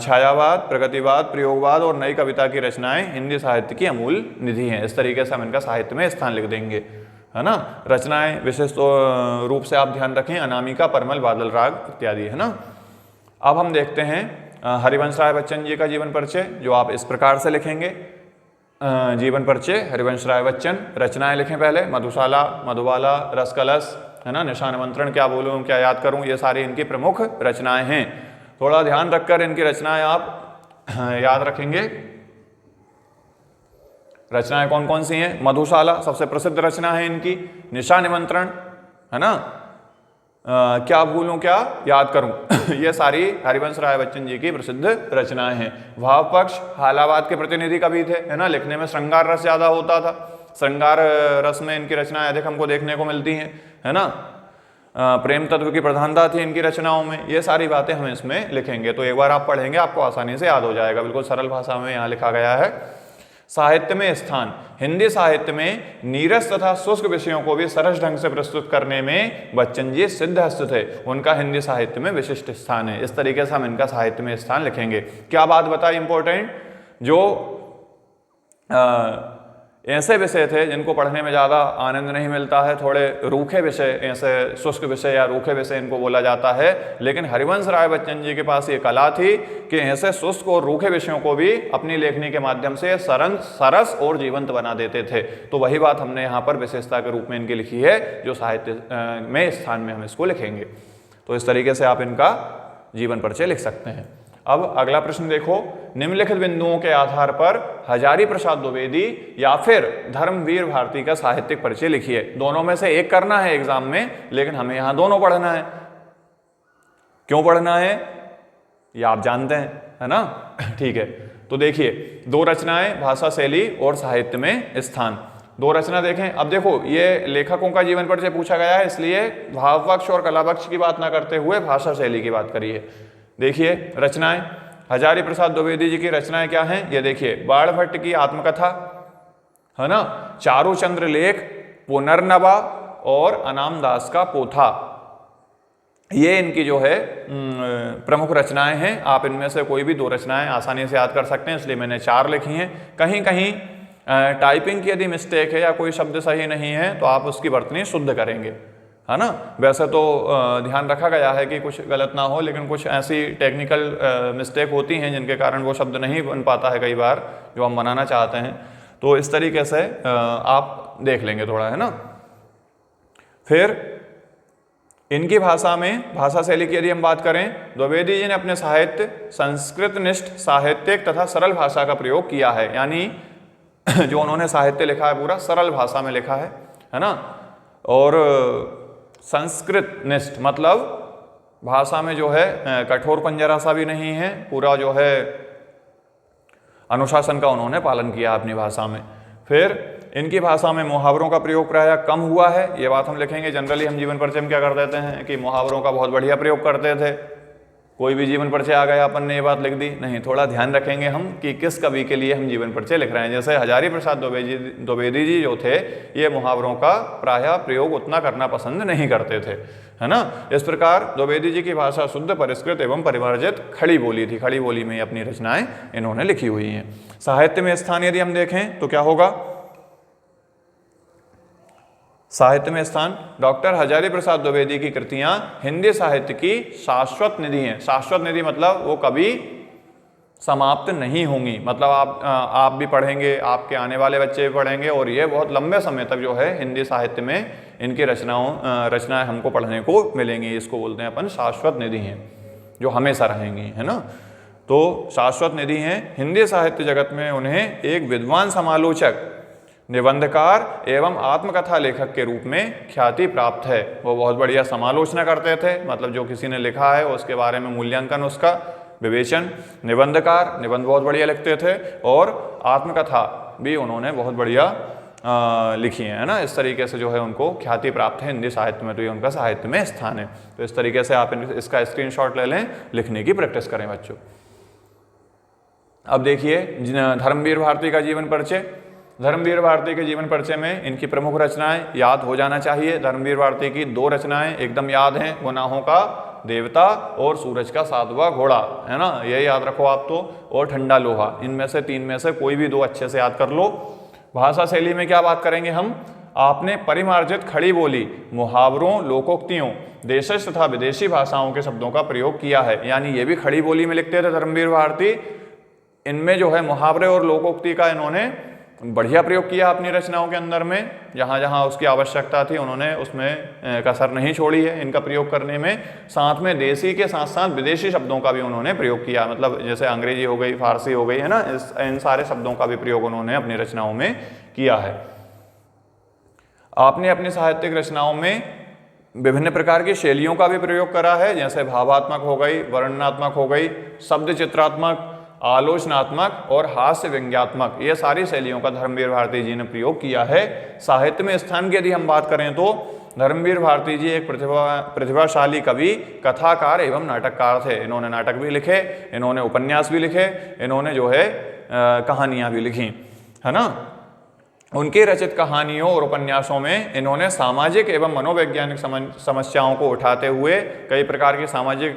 छायावाद, प्रगतिवाद, प्रयोगवाद और नई कविता की रचनाएं हिंदी साहित्य की अमूल्य निधि हैं। इस तरीके से हम इनका साहित्य में स्थान लिख देंगे, है ना। रचनाएं विशेष रूप से आप ध्यान रखें, अनामिका, परमल, बादल राग इत्यादि, है ना। अब हम देखते हैं हरिवंश राय बच्चन जी का जीवन परिचय, जो आप इस प्रकार से लिखेंगे। जीवन परिचय हरिवंश राय बच्चन। रचनाएं लिखें पहले, मधुशाला, मधुबाला, रसकलश, है ना, निशा निमंत्रण, क्या बोलूँ क्या याद करूँ, ये सारी इनकी प्रमुख रचनाएं हैं। थोड़ा ध्यान रखकर इनकी रचनाएं आप याद रखेंगे। रचनाएं कौन कौन सी हैं? मधुशाला सबसे प्रसिद्ध रचना है इनकी। निशा निमंत्रण, है ना, क्या भूलूं क्या याद करूं ये सारी हरिवंश राय बच्चन जी की प्रसिद्ध रचनाएं हैं। भावपक्ष हालावाद के प्रतिनिधि कवि थे, है ना, लिखने में श्रृंगार रस ज्यादा होता था। श्रृंगार रस में इनकी रचनाएं अधिक हमको देखने को मिलती हैं, है ना। प्रेम तत्व की प्रधानता थी इनकी रचनाओं में। ये सारी बातें हम इसमें लिखेंगे, तो एक बार आप पढ़ेंगे आपको आसानी से याद हो जाएगा। बिल्कुल सरल भाषा में यहाँ लिखा गया है। साहित्य में स्थान। हिंदी साहित्य में नीरस तथा शुष्क विषयों को भी सरस ढंग से प्रस्तुत करने में बच्चन जी सिद्धहस्त थे। उनका हिंदी साहित्य में विशिष्ट स्थान है। इस तरीके से हम इनका साहित्य में स्थान लिखेंगे। क्या बात बताई इंपॉर्टेंट, जो ऐसे विषय थे जिनको पढ़ने में ज़्यादा आनंद नहीं मिलता है, थोड़े रूखे विषय, ऐसे शुष्क विषय या रूखे विषय इनको बोला जाता है, लेकिन हरिवंश राय बच्चन जी के पास ये कला थी कि ऐसे शुष्क और रूखे विषयों को भी अपनी लेखनी के माध्यम से सरस और जीवंत बना देते थे। तो वही बात हमने यहाँ पर विशेषता के रूप में इनकी लिखी है, जो साहित्य में स्थान में हम इसको लिखेंगे। तो इस तरीके से आप इनका जीवन परिचय लिख सकते हैं। अब अगला प्रश्न देखो, निम्नलिखित बिंदुओं के आधार पर हजारी प्रसाद द्विवेदी या फिर धर्मवीर भारती का साहित्यिक परिचय लिखिए। दोनों में से एक करना है एग्जाम में, लेकिन हमें यहां दोनों पढ़ना है। क्यों पढ़ना है ये आप जानते हैं, है ना। ठीक है, तो देखिए, दो रचनाएं, भाषा शैली और साहित्य में स्थान। दो रचना देखें। अब देखो, ये लेखकों का जीवन परिचय पूछा गया है, इसलिए भाव पक्ष और कला पक्ष की बात ना करते हुए भाषा शैली की बात करिए। देखिए रचनाएं, हजारी प्रसाद द्विवेदी जी की रचनाएं क्या हैं, ये देखिए। बाण भट्ट की आत्मकथा, है ना, चारू चंद्र लेख, पुनर्नवा और अनाम दास का पोथा, ये इनकी जो है प्रमुख रचनाएं हैं। आप इनमें से कोई भी दो रचनाएं आसानी से याद कर सकते हैं, इसलिए मैंने चार लिखी हैं। कहीं कहीं टाइपिंग की यदि मिस्टेक है या कोई शब्द सही नहीं है तो आप उसकी वर्तनी शुद्ध करेंगे, है ना। वैसे तो ध्यान रखा गया है कि कुछ गलत ना हो, लेकिन कुछ ऐसी टेक्निकल मिस्टेक होती हैं जिनके कारण वो शब्द नहीं बन पाता है कई बार, जो हम बनाना चाहते हैं। तो इस तरीके से आप देख लेंगे थोड़ा, है ना। फिर इनकी भाषा में, भाषा शैली की यदि हम बात करें, द्विवेदी जी ने अपने साहित्य संस्कृत निष्ठ, साहित्यिक तथा सरल भाषा का प्रयोग किया है। यानी जो उन्होंने साहित्य लिखा है पूरा सरल भाषा में लिखा है ना। और संस्कृत निष्ठ मतलब भाषा में जो है कठोरपन जरा सा भी नहीं है, पूरा जो है अनुशासन का उन्होंने पालन किया अपनी भाषा में। फिर इनकी भाषा में मुहावरों का प्रयोग प्रायः कम हुआ है, ये बात हम लिखेंगे। जनरली हम जीवन परिचय में क्या कर देते हैं कि मुहावरों का बहुत बढ़िया प्रयोग करते थे। कोई भी जीवन परिचय आ गया अपन ने ये बात लिख दी, नहीं, थोड़ा ध्यान रखेंगे हम कि किस कवि के लिए हम जीवन परिचय लिख रहे हैं। जैसे हजारी प्रसाद द्विवेदी जी जो थे, ये मुहावरों का प्रायः प्रयोग उतना करना पसंद नहीं करते थे, है ना। इस प्रकार द्विवेदी जी की भाषा शुद्ध, परिष्कृत एवं परिमार्जित खड़ी बोली थी। खड़ी बोली में अपनी रचनाएं इन्होंने लिखी हुई हैं। साहित्य में स्थान यदि हम देखें तो क्या होगा, साहित्य में स्थान, डॉक्टर हजारी प्रसाद द्विवेदी की कृतियां हिंदी साहित्य की शाश्वत निधि हैं। शाश्वत निधि मतलब वो कभी समाप्त नहीं होंगी, मतलब आप भी पढ़ेंगे, आपके आने वाले बच्चे भी पढ़ेंगे, और ये बहुत लंबे समय तक जो है हिंदी साहित्य में इनकी रचनाएं हमको पढ़ने को मिलेंगी। इसको बोलते हैं अपन शाश्वत निधि हैं, जो हमेशा रहेंगी, है ना। तो शाश्वत निधि हैं। हिंदी साहित्य जगत में उन्हें एक विद्वान समालोचक, निबंधकार एवं आत्मकथा लेखक के रूप में ख्याति प्राप्त है। वो बहुत बढ़िया समालोचना करते थे, मतलब जो किसी ने लिखा है उसके बारे में मूल्यांकन, उसका विवेचन। निबंधकार, निबंध बहुत बढ़िया लिखते थे, और आत्मकथा भी उन्होंने बहुत बढ़िया लिखी है ना। इस तरीके से जो है उनको ख्याति प्राप्त है हिंदी साहित्य में, तो ये उनका साहित्य में स्थान है। तो इस तरीके से आप इसका स्क्रीनशॉट ले लें, लिखने की प्रैक्टिस करें बच्चों। अब देखिए धर्मवीर भारती का जीवन परिचय। धर्मवीर भारती के जीवन परिचय में इनकी प्रमुख रचनाएं याद हो जाना चाहिए। धर्मवीर भारती की दो रचनाएं एकदम याद हैं, गुनाहों का देवता और सूरज का सातवां घोड़ा, है ना, ये याद रखो आप तो। और ठंडा लोहा, इनमें से तीन में से कोई भी दो अच्छे से याद कर लो। भाषा शैली में क्या बात करेंगे हम, आपने परिमार्जित खड़ी बोली, मुहावरों, लोकोक्तियों, देशज तथा विदेशी भाषाओं के शब्दों का प्रयोग किया है। यानी ये भी खड़ी बोली में लिखते थे धर्मवीर भारती। इनमें जो है मुहावरे और लोकोक्ति का इन्होंने बढ़िया प्रयोग किया अपनी रचनाओं के अंदर में। जहाँ जहाँ उसकी आवश्यकता थी उन्होंने उसमें कसर नहीं छोड़ी है इनका प्रयोग करने में। साथ में देसी के साथ साथ विदेशी शब्दों का भी उन्होंने प्रयोग किया, मतलब जैसे अंग्रेजी हो गई, फारसी हो गई, है ना, इन सारे शब्दों का भी प्रयोग उन्होंने अपनी रचनाओं में किया है। आपने अपनी साहित्यिक रचनाओं में विभिन्न प्रकार की शैलियों का भी प्रयोग करा है, जैसे भावात्मक हो गई, वर्णनात्मक हो गई, शब्द चित्रात्मक, आलोचनात्मक और हास्य व्यंग्यात्मक, ये सारी शैलियों का धर्मवीर भारती जी ने प्रयोग किया है। साहित्य में स्थान की यदि हम बात करें तो धर्मवीर भारती जी एक प्रतिभाशाली कवि, कथाकार एवं नाटककार थे। इन्होंने नाटक भी लिखे, इन्होंने उपन्यास भी लिखे, इन्होंने जो है कहानियाँ भी लिखी, है ना। उनकी रचित कहानियों और उपन्यासों में इन्होंने सामाजिक एवं मनोवैज्ञानिक समस्याओं को उठाते हुए कई प्रकार की सामाजिक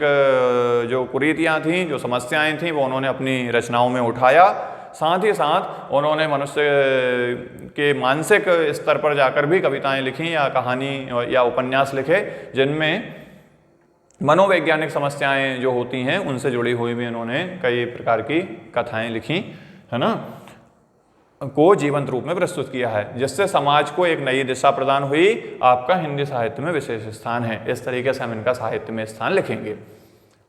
जो कुरीतियाँ थीं, जो समस्याएं थीं, वो उन्होंने अपनी रचनाओं में उठाया। साथ ही साथ उन्होंने मनुष्य के मानसिक स्तर पर जाकर भी कविताएं लिखी या कहानी या उपन्यास लिखे, जिनमें मनोवैज्ञानिक समस्याएं जो होती हैं उनसे जुड़ी हुई भी इन्होंने कई प्रकार की कथाएँ लिखी, है ना, को जीवंत रूप में प्रस्तुत किया है, जिससे समाज को एक नई दिशा प्रदान हुई। आपका हिंदी साहित्य में विशेष स्थान है। इस तरीके से हम इनका साहित्य में स्थान लिखेंगे।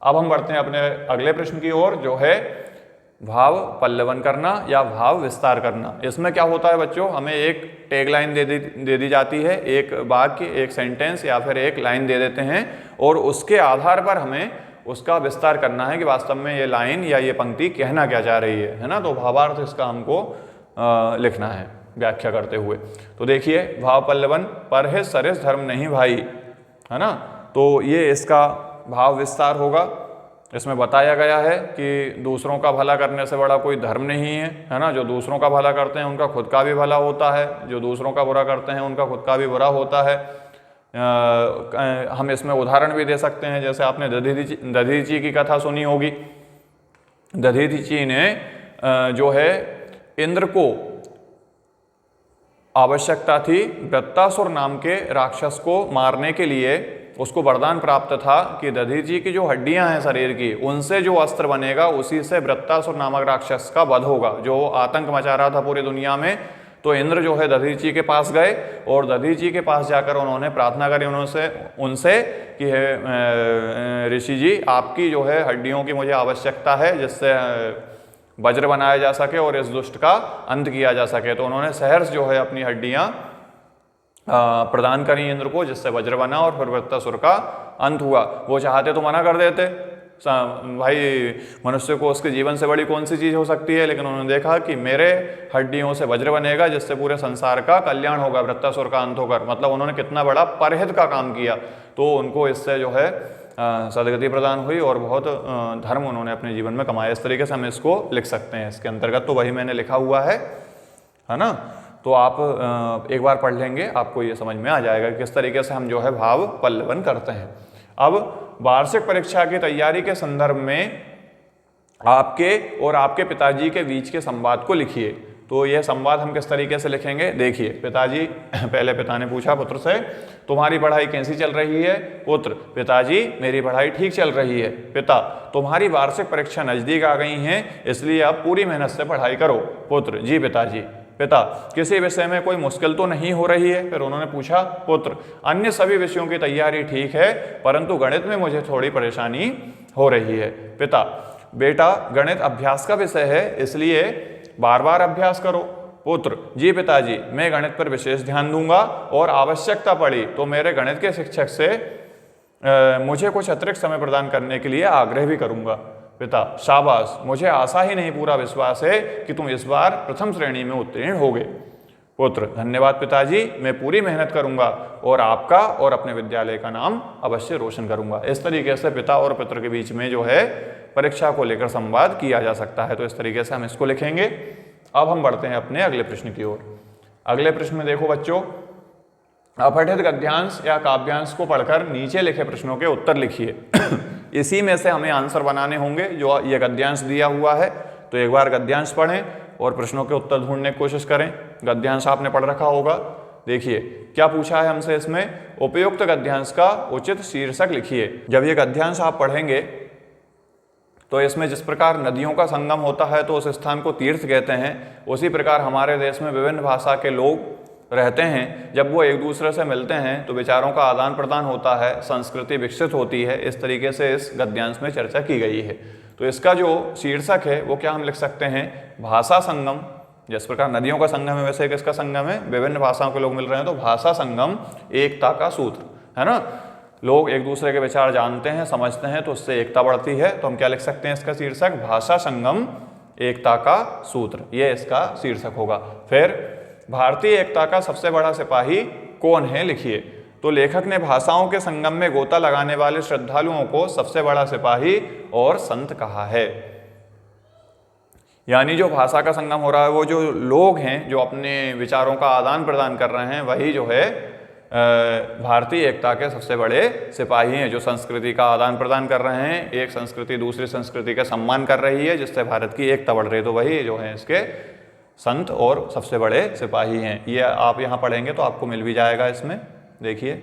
अब हम बढ़ते हैं अपने अगले प्रश्न की ओर, जो है भाव पल्लवन करना या भाव विस्तार करना। इसमें क्या होता है बच्चों, हमें एक टैगलाइन दे दी जाती है, एक वाक्य, एक सेंटेंस या फिर एक लाइन दे देते हैं, और उसके आधार पर हमें उसका विस्तार करना है कि वास्तव में ये लाइन या ये पंक्ति कहना क्या चाह रही है ना। तो भावार्थ इसका हमको लिखना है व्याख्या करते हुए। तो देखिए, भाव पल्लवन, परहित सरिस धर्म नहीं भाई, है ना। तो ये इसका भाव विस्तार होगा। इसमें बताया गया है कि दूसरों का भला करने से बड़ा कोई धर्म नहीं है ना। जो दूसरों का भला करते हैं उनका खुद का भी भला होता है, जो दूसरों का बुरा करते हैं उनका खुद का भी बुरा होता है। हम इसमें उदाहरण भी दे सकते हैं, जैसे आपने दधीची की कथा सुनी होगी। दधीची ने जो है इंद्र को आवश्यकता थी वृत्तासुर नाम के राक्षस को मारने के लिए, उसको वरदान प्राप्त था कि दधीची की जो हड्डियां हैं शरीर की, उनसे जो अस्त्र बनेगा उसी से वृत्तासुर नामक राक्षस का वध होगा, जो आतंक मचा रहा था पूरी दुनिया में। तो इंद्र जो है दधीची के पास गए और दधीची के पास जाकर उन्होंने प्रार्थना करी उनसे कि ऋषि जी, आपकी जो है हड्डियों की मुझे आवश्यकता है, जिससे वज्र बनाया जा सके और इस दुष्ट का अंत किया जा सके। तो उन्होंने सहर्ष जो है अपनी हड्डियां प्रदान करी इंद्र को, जिससे वज्र बना और फिर वृत्तासुर का अंत हुआ। वो चाहते तो मना कर देते, भाई मनुष्य को उसके जीवन से बड़ी कौन सी चीज़ हो सकती है, लेकिन उन्होंने देखा कि मेरे हड्डियों से वज्र बनेगा, जिससे पूरे संसार का कल्याण होगा, वृत्तासुर का अंत होकर। मतलब उन्होंने कितना बड़ा परहित का काम किया। तो उनको इससे जो है सदगति प्रदान हुई और बहुत धर्म उन्होंने अपने जीवन में कमाया। इस तरीके से हम इसको लिख सकते हैं। इसके अंतर्गत तो वही मैंने लिखा हुआ है ना। तो आप एक बार पढ़ लेंगे, आपको ये समझ में आ जाएगा किस तरीके से हम जो है भाव पल्लवन करते हैं। अब वार्षिक परीक्षा की तैयारी के संदर्भ में आपके और आपके पिताजी के बीच के संवाद को लिखिए। तो यह संवाद हम किस तरीके से लिखेंगे, देखिए। पिताजी, पहले पिता ने पूछा पुत्र से, तुम्हारी पढ़ाई कैसी चल रही है? पुत्र, पिताजी मेरी पढ़ाई ठीक चल रही है। पिता, तुम्हारी वार्षिक परीक्षा नजदीक आ गई हैं, इसलिए आप पूरी मेहनत से पढ़ाई करो। पुत्र, जी पिताजी। पिता, किसी विषय में कोई मुश्किल तो नहीं हो रही है? फिर उन्होंने पूछा। पुत्र, अन्य सभी विषयों की तैयारी ठीक है, परंतु गणित में मुझे थोड़ी परेशानी हो रही है। पिता, बेटा गणित अभ्यास का विषय है, इसलिए बार बार अभ्यास करो। पुत्र, जी पिताजी, मैं गणित पर विशेष ध्यान दूंगा और आवश्यकता पड़ी तो मेरे गणित के शिक्षक से मुझे कुछ अतिरिक्त समय प्रदान करने के लिए आग्रह भी करूंगा। पिता, शाबाश, मुझे आशा ही नहीं पूरा विश्वास है कि तुम इस बार प्रथम श्रेणी में उत्तीर्ण होगे। पुत्र, धन्यवाद पिताजी, मैं पूरी मेहनत करूंगा और आपका और अपने विद्यालय का नाम अवश्य रोशन करूंगा। इस तरीके से पिता और पुत्र के बीच में जो है परीक्षा को लेकर संवाद किया जा सकता है। तो इस तरीके से हम इसको लिखेंगे। अब हम बढ़ते हैं अपने अगले प्रश्न की ओर। अगले प्रश्न में देखो बच्चों, अपठित गद्यांश या काव्यांश को पढ़कर नीचे लिखे प्रश्नों के उत्तर लिखिए। इसी में से हमें आंसर बनाने होंगे। जो ये गद्यांश दिया हुआ है, तो एक बार गद्यांश पढ़ें और प्रश्नों के उत्तर ढूंढने की कोशिश करें। गद्यांश आपने पढ़ रखा होगा, देखिए क्या पूछा है हमसे इसमें, उपयुक्त गद्यांश का उचित शीर्षक लिखिए। जब ये गद्यांश आप पढ़ेंगे तो इसमें जिस प्रकार नदियों का संगम होता है तो उस स्थान को तीर्थ कहते हैं, उसी प्रकार हमारे देश में विभिन्न भाषा के लोग रहते हैं। जब वो एक दूसरे से मिलते हैं तो विचारों का आदान प्रदान होता है, संस्कृति विकसित होती है। इस तरीके से इस गद्यांश में चर्चा की गई है। तो इसका जो शीर्षक है वो क्या हम लिख सकते हैं, भाषा संगम। जिस प्रकार नदियों का संगम है वैसे किसका संगम है, विभिन्न भाषाओं के लोग मिल रहे हैं, तो भाषा संगम एकता का सूत्र, है ना। लोग एक दूसरे के विचार जानते हैं, समझते हैं, तो उससे एकता बढ़ती है। तो हम क्या लिख सकते हैं इसका शीर्षक, भाषा संगम एकता का सूत्र, ये इसका शीर्षक होगा। फिर भारतीय एकता का सबसे बड़ा सिपाही कौन है, लिखिए। तो लेखक ने भाषाओं के संगम में गोता लगाने वाले श्रद्धालुओं को सबसे बड़ा सिपाही और संत कहा है। यानी जो भाषा का संगम हो रहा है वो जो लोग हैं जो अपने विचारों का आदान प्रदान कर रहे हैं, वही जो है भारतीय एकता के सबसे बड़े सिपाही हैं, जो संस्कृति का आदान प्रदान कर रहे हैं। एक संस्कृति दूसरी संस्कृति का सम्मान कर रही है, जिससे भारत की एकता बढ़ रही है। तो वही जो है इसके संत और सबसे बड़े सिपाही हैं। ये आप यहाँ पढ़ेंगे तो आपको मिल भी जाएगा इसमें, देखिए।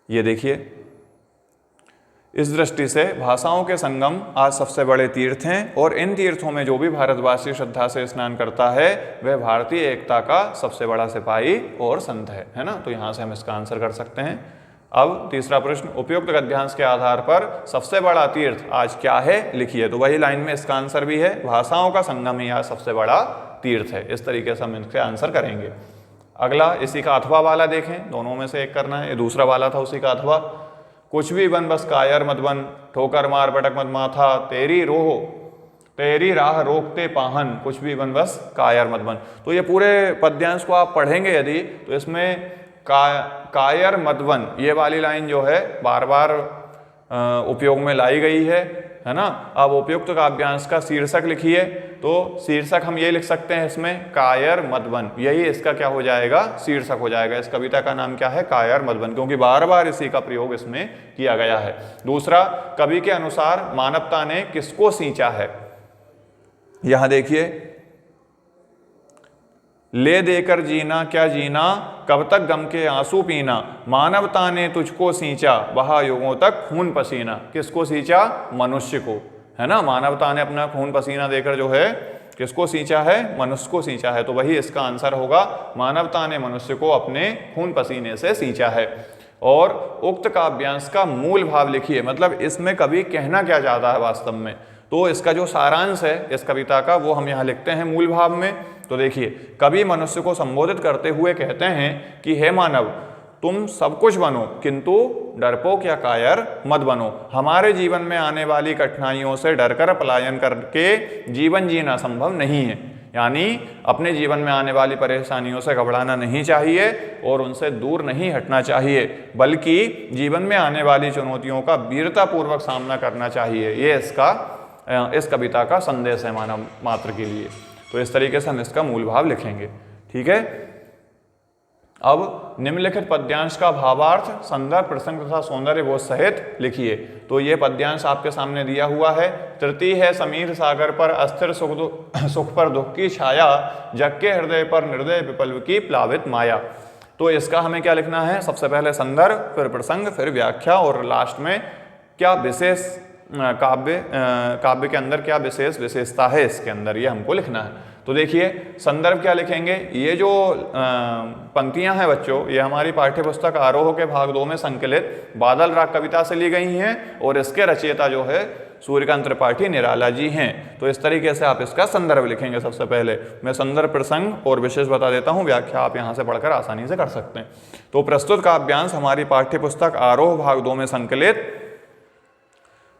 ये देखिए, इस दृष्टि से भाषाओं के संगम आज सबसे बड़े तीर्थ हैं, और इन तीर्थों में जो भी भारतवासी श्रद्धा से स्नान करता है वह भारतीय एकता का सबसे बड़ा सिपाही और संत है ना। तो यहाँ से हम इसका आंसर कर सकते हैं। अब तीसरा प्रश्न, उपयुक्त गद्यांश के आधार पर सबसे बड़ा तीर्थ आज क्या है, लिखिए। तो वही लाइन में इसका आंसर भी है, भाषाओं का संगम ही आज सबसे बड़ा तीर्थ है। इस तरीके से हम इसके आंसर करेंगे। अगला इसी का अथवा वाला देखें, दोनों में से एक करना है। ये दूसरा वाला था उसी का अथवा, कुछ भी बन बस कायर मत बन, ठोकर मार पटक मत माथा, तेरी राह रोकते पाहन, कुछ भी बन बस कायर मत बन। तो ये पूरे पद्यांश को आप पढ़ेंगे यदि, तो इसमें कायर मत बन ये वाली लाइन जो है बार बार उपयोग में लाई गई है ना। अब उपयुक्त काव्यांश का शीर्षक लिखिए। तो शीर्षक हम ये लिख सकते हैं इसमें, कायर मत बन, यही इसका क्या हो जाएगा, शीर्षक हो जाएगा। इस कविता का नाम क्या है, कायर मत बन, क्योंकि बार बार इसी का प्रयोग इसमें किया गया है। दूसरा, कवि के अनुसार मानवता ने किसको सींचा है। यहां देखिए, ले देकर जीना क्या जीना, कब तक गम के आंसू पीना, मानवता ने तुझको सींचा बहा युगों तक खून पसीना। किसको सींचा, मनुष्य को, है ना। मानवता ने अपना खून पसीना देकर जो है किसको सींचा है, मनुष्य को सींचा है। तो वही इसका आंसर होगा, मानवता ने मनुष्य को अपने खून पसीने से सींचा है। और उक्त काव्यांश का मूल भाव लिखिए, मतलब इसमें कवि कहना क्या चाहता है वास्तव में। तो इसका जो सारांश है इस कविता का वो हम यहाँ लिखते हैं मूल भाव में। तो देखिए, कवि मनुष्य को संबोधित करते हुए कहते हैं कि हे मानव, तुम सब कुछ बनो किंतु डरपोक या कायर मत बनो। हमारे जीवन में आने वाली कठिनाइयों से डरकर पलायन करके जीवन जीना संभव नहीं है। यानी अपने जीवन में आने वाली परेशानियों से घबराना नहीं चाहिए और उनसे दूर नहीं हटना चाहिए, बल्कि जीवन में आने वाली चुनौतियों का वीरतापूर्वक सामना करना चाहिए। ये इस कविता का संदेश है मानव मात्र के लिए। तो इस तरीके से हम इसका मूल भाव लिखेंगे, ठीक है। अब निम्नलिखित पद्यांश का भावार्थ, संदर्भ, प्रसंग तथा सौंदर्य बोध सहित लिखिए। तो ये पद्यांश आपके सामने दिया हुआ है। तृतीय है, समीर सागर पर अस्थिर सुख पर दुख की छाया, जग के हृदय पर निर्दय विपल्व की प्लावित माया। तो इसका हमें क्या लिखना है, सबसे पहले संदर्भ, फिर प्रसंग, फिर व्याख्या, और लास्ट में क्या विशेष काव्य के अंदर क्या विशेषता है इसके अंदर, ये हमको लिखना है। तो देखिए, संदर्भ क्या लिखेंगे, ये जो पंक्तियां हैं बच्चों, ये हमारी पाठ्य पुस्तक आरोह के भाग 2 में संकलित बादल राग कविता से ली गई हैं, और इसके रचयिता जो है सूर्यकांत त्रिपाठी निराला जी हैं। तो इस तरीके से आप इसका संदर्भ लिखेंगे। सबसे पहले मैं संदर्भ, प्रसंग और विशेष बता देता हूँ, व्याख्या आप यहाँ से पढ़कर आसानी से कर सकते हैं। तो प्रस्तुत काव्यांश हमारी पाठ्य पुस्तक आरोह भाग 2 में संकलित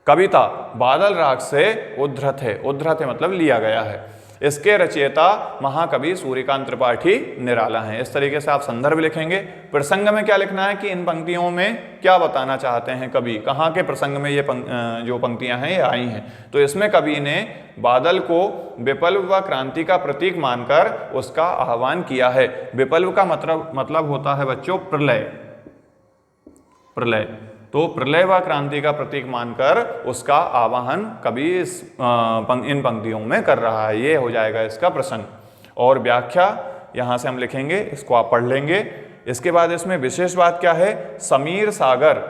कविता बादल राग से उद्धृत है। उद्धृत है मतलब लिया गया है। इसके रचयिता महाकवि सूर्यकांत त्रिपाठी निराला हैं। इस तरीके से आप संदर्भ लिखेंगे। प्रसंग में क्या लिखना है कि इन पंक्तियों में क्या बताना चाहते हैं कवि, कहाँ के प्रसंग में ये जो पंक्तियां हैं ये आई हैं। तो इसमें कवि ने बादल को विप्लव व क्रांति का प्रतीक मानकर उसका आह्वान किया है। विप्लव का मतलब होता है बच्चों प्रलय। तो प्रलय व क्रांति का प्रतीक मानकर उसका आवाहन कवि इन पंक्तियों में कर रहा है। ये हो जाएगा इसका प्रसंग। और व्याख्या यहाँ से हम लिखेंगे, इसको आप पढ़ लेंगे। इसके बाद इसमें विशेष बात क्या है, समीर सागर,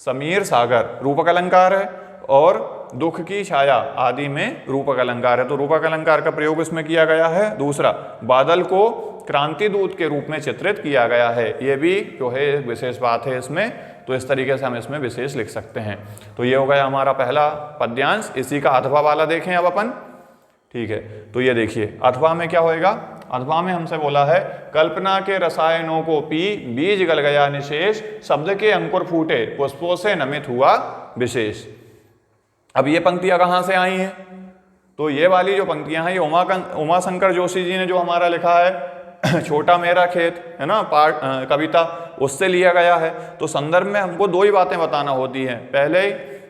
समीर सागर रूपक अलंकार है और दुख की छाया आदि में रूपक अलंकार है, तो रूपक अलंकार का प्रयोग इसमें किया गया है। दूसरा, बादल को क्रांति दूत के रूप में चित्रित किया गया है, ये भी जो है विशेष बात है इसमें, तो इस तरीके से हम इसमें विशेष लिख सकते हैं। तो ये हो गया हमारा पहला पद्यांश। इसी का अथवा वाला देखें अब अपन, ठीक है। तो ये देखिए अथवा में क्या होएगा, अथवा में हमसे बोला है कल्पना के रसायनों को पी बीज गल गया निशेष, शब्द के अंकुर फूटे पुष्पों से नमित हुआ विशेष। अब ये पंक्तियां कहाँ से आई हैं, तो ये वाली जो पंक्तियां हैं ये उमा शंकर जोशी जी ने जो हमारा लिखा है छोटा मेरा खेत है ना कविता, उससे लिया गया है। तो संदर्भ में हमको दो ही बातें बताना होती हैं, पहले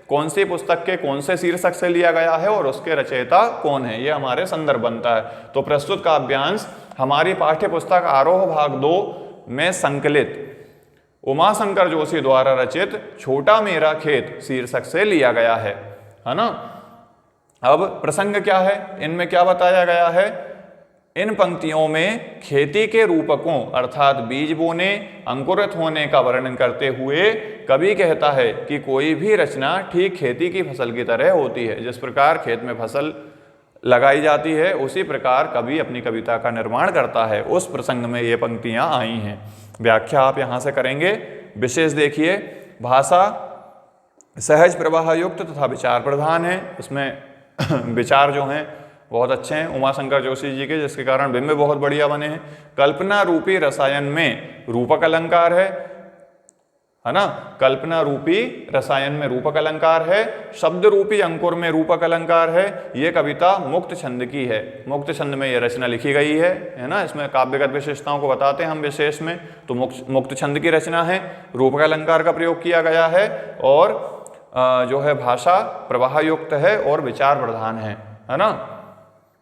कौन सी पुस्तक के कौन से शीर्षक से लिया गया है और उसके रचयिता कौन है, ये हमारे संदर्भ बनता है। तो प्रस्तुत काव्यांश हमारी पाठ्य पुस्तक आरोह भाग 2 में संकलित उमा शंकर जोशी द्वारा रचित छोटा मेरा खेत शीर्षक से लिया गया है ना। अब प्रसंग क्या है, इनमें क्या बताया गया है, इन पंक्तियों में खेती के रूपकों अर्थात बीज बोने अंकुरित होने का वर्णन करते हुए कवि कहता है कि कोई भी रचना ठीक खेती की फसल की तरह होती है। जिस प्रकार खेत में फसल लगाई जाती है उसी प्रकार कवि अपनी कविता का निर्माण करता है। उस प्रसंग में ये पंक्तियां आई हैं। व्याख्या आप यहाँ से करेंगे। विशेष देखिए, भाषा सहज प्रवाह युक्त तथा विचार प्रधान है, इसमें विचार जो हैं बहुत अच्छे हैं उमा शंकर जोशी जी के, जिसके कारण बिंब बहुत बढ़िया बने हैं। कल्पना रूपी रसायन में रूपक अलंकार है ना, कल्पना रूपी रसायन में रूपक अलंकार है, शब्द रूपी अंकुर में रूपक अलंकार है। ये कविता मुक्त छंद की है, मुक्त छंद में ये रचना लिखी गई है ना। इसमें काव्यगत विशेषताओं को बताते हैं हम विशेष में, तो मुक्त छंद की रचना है, रूपक अलंकार का प्रयोग किया गया है और जो है भाषा प्रवाह युक्त है और विचार प्रधान है ना।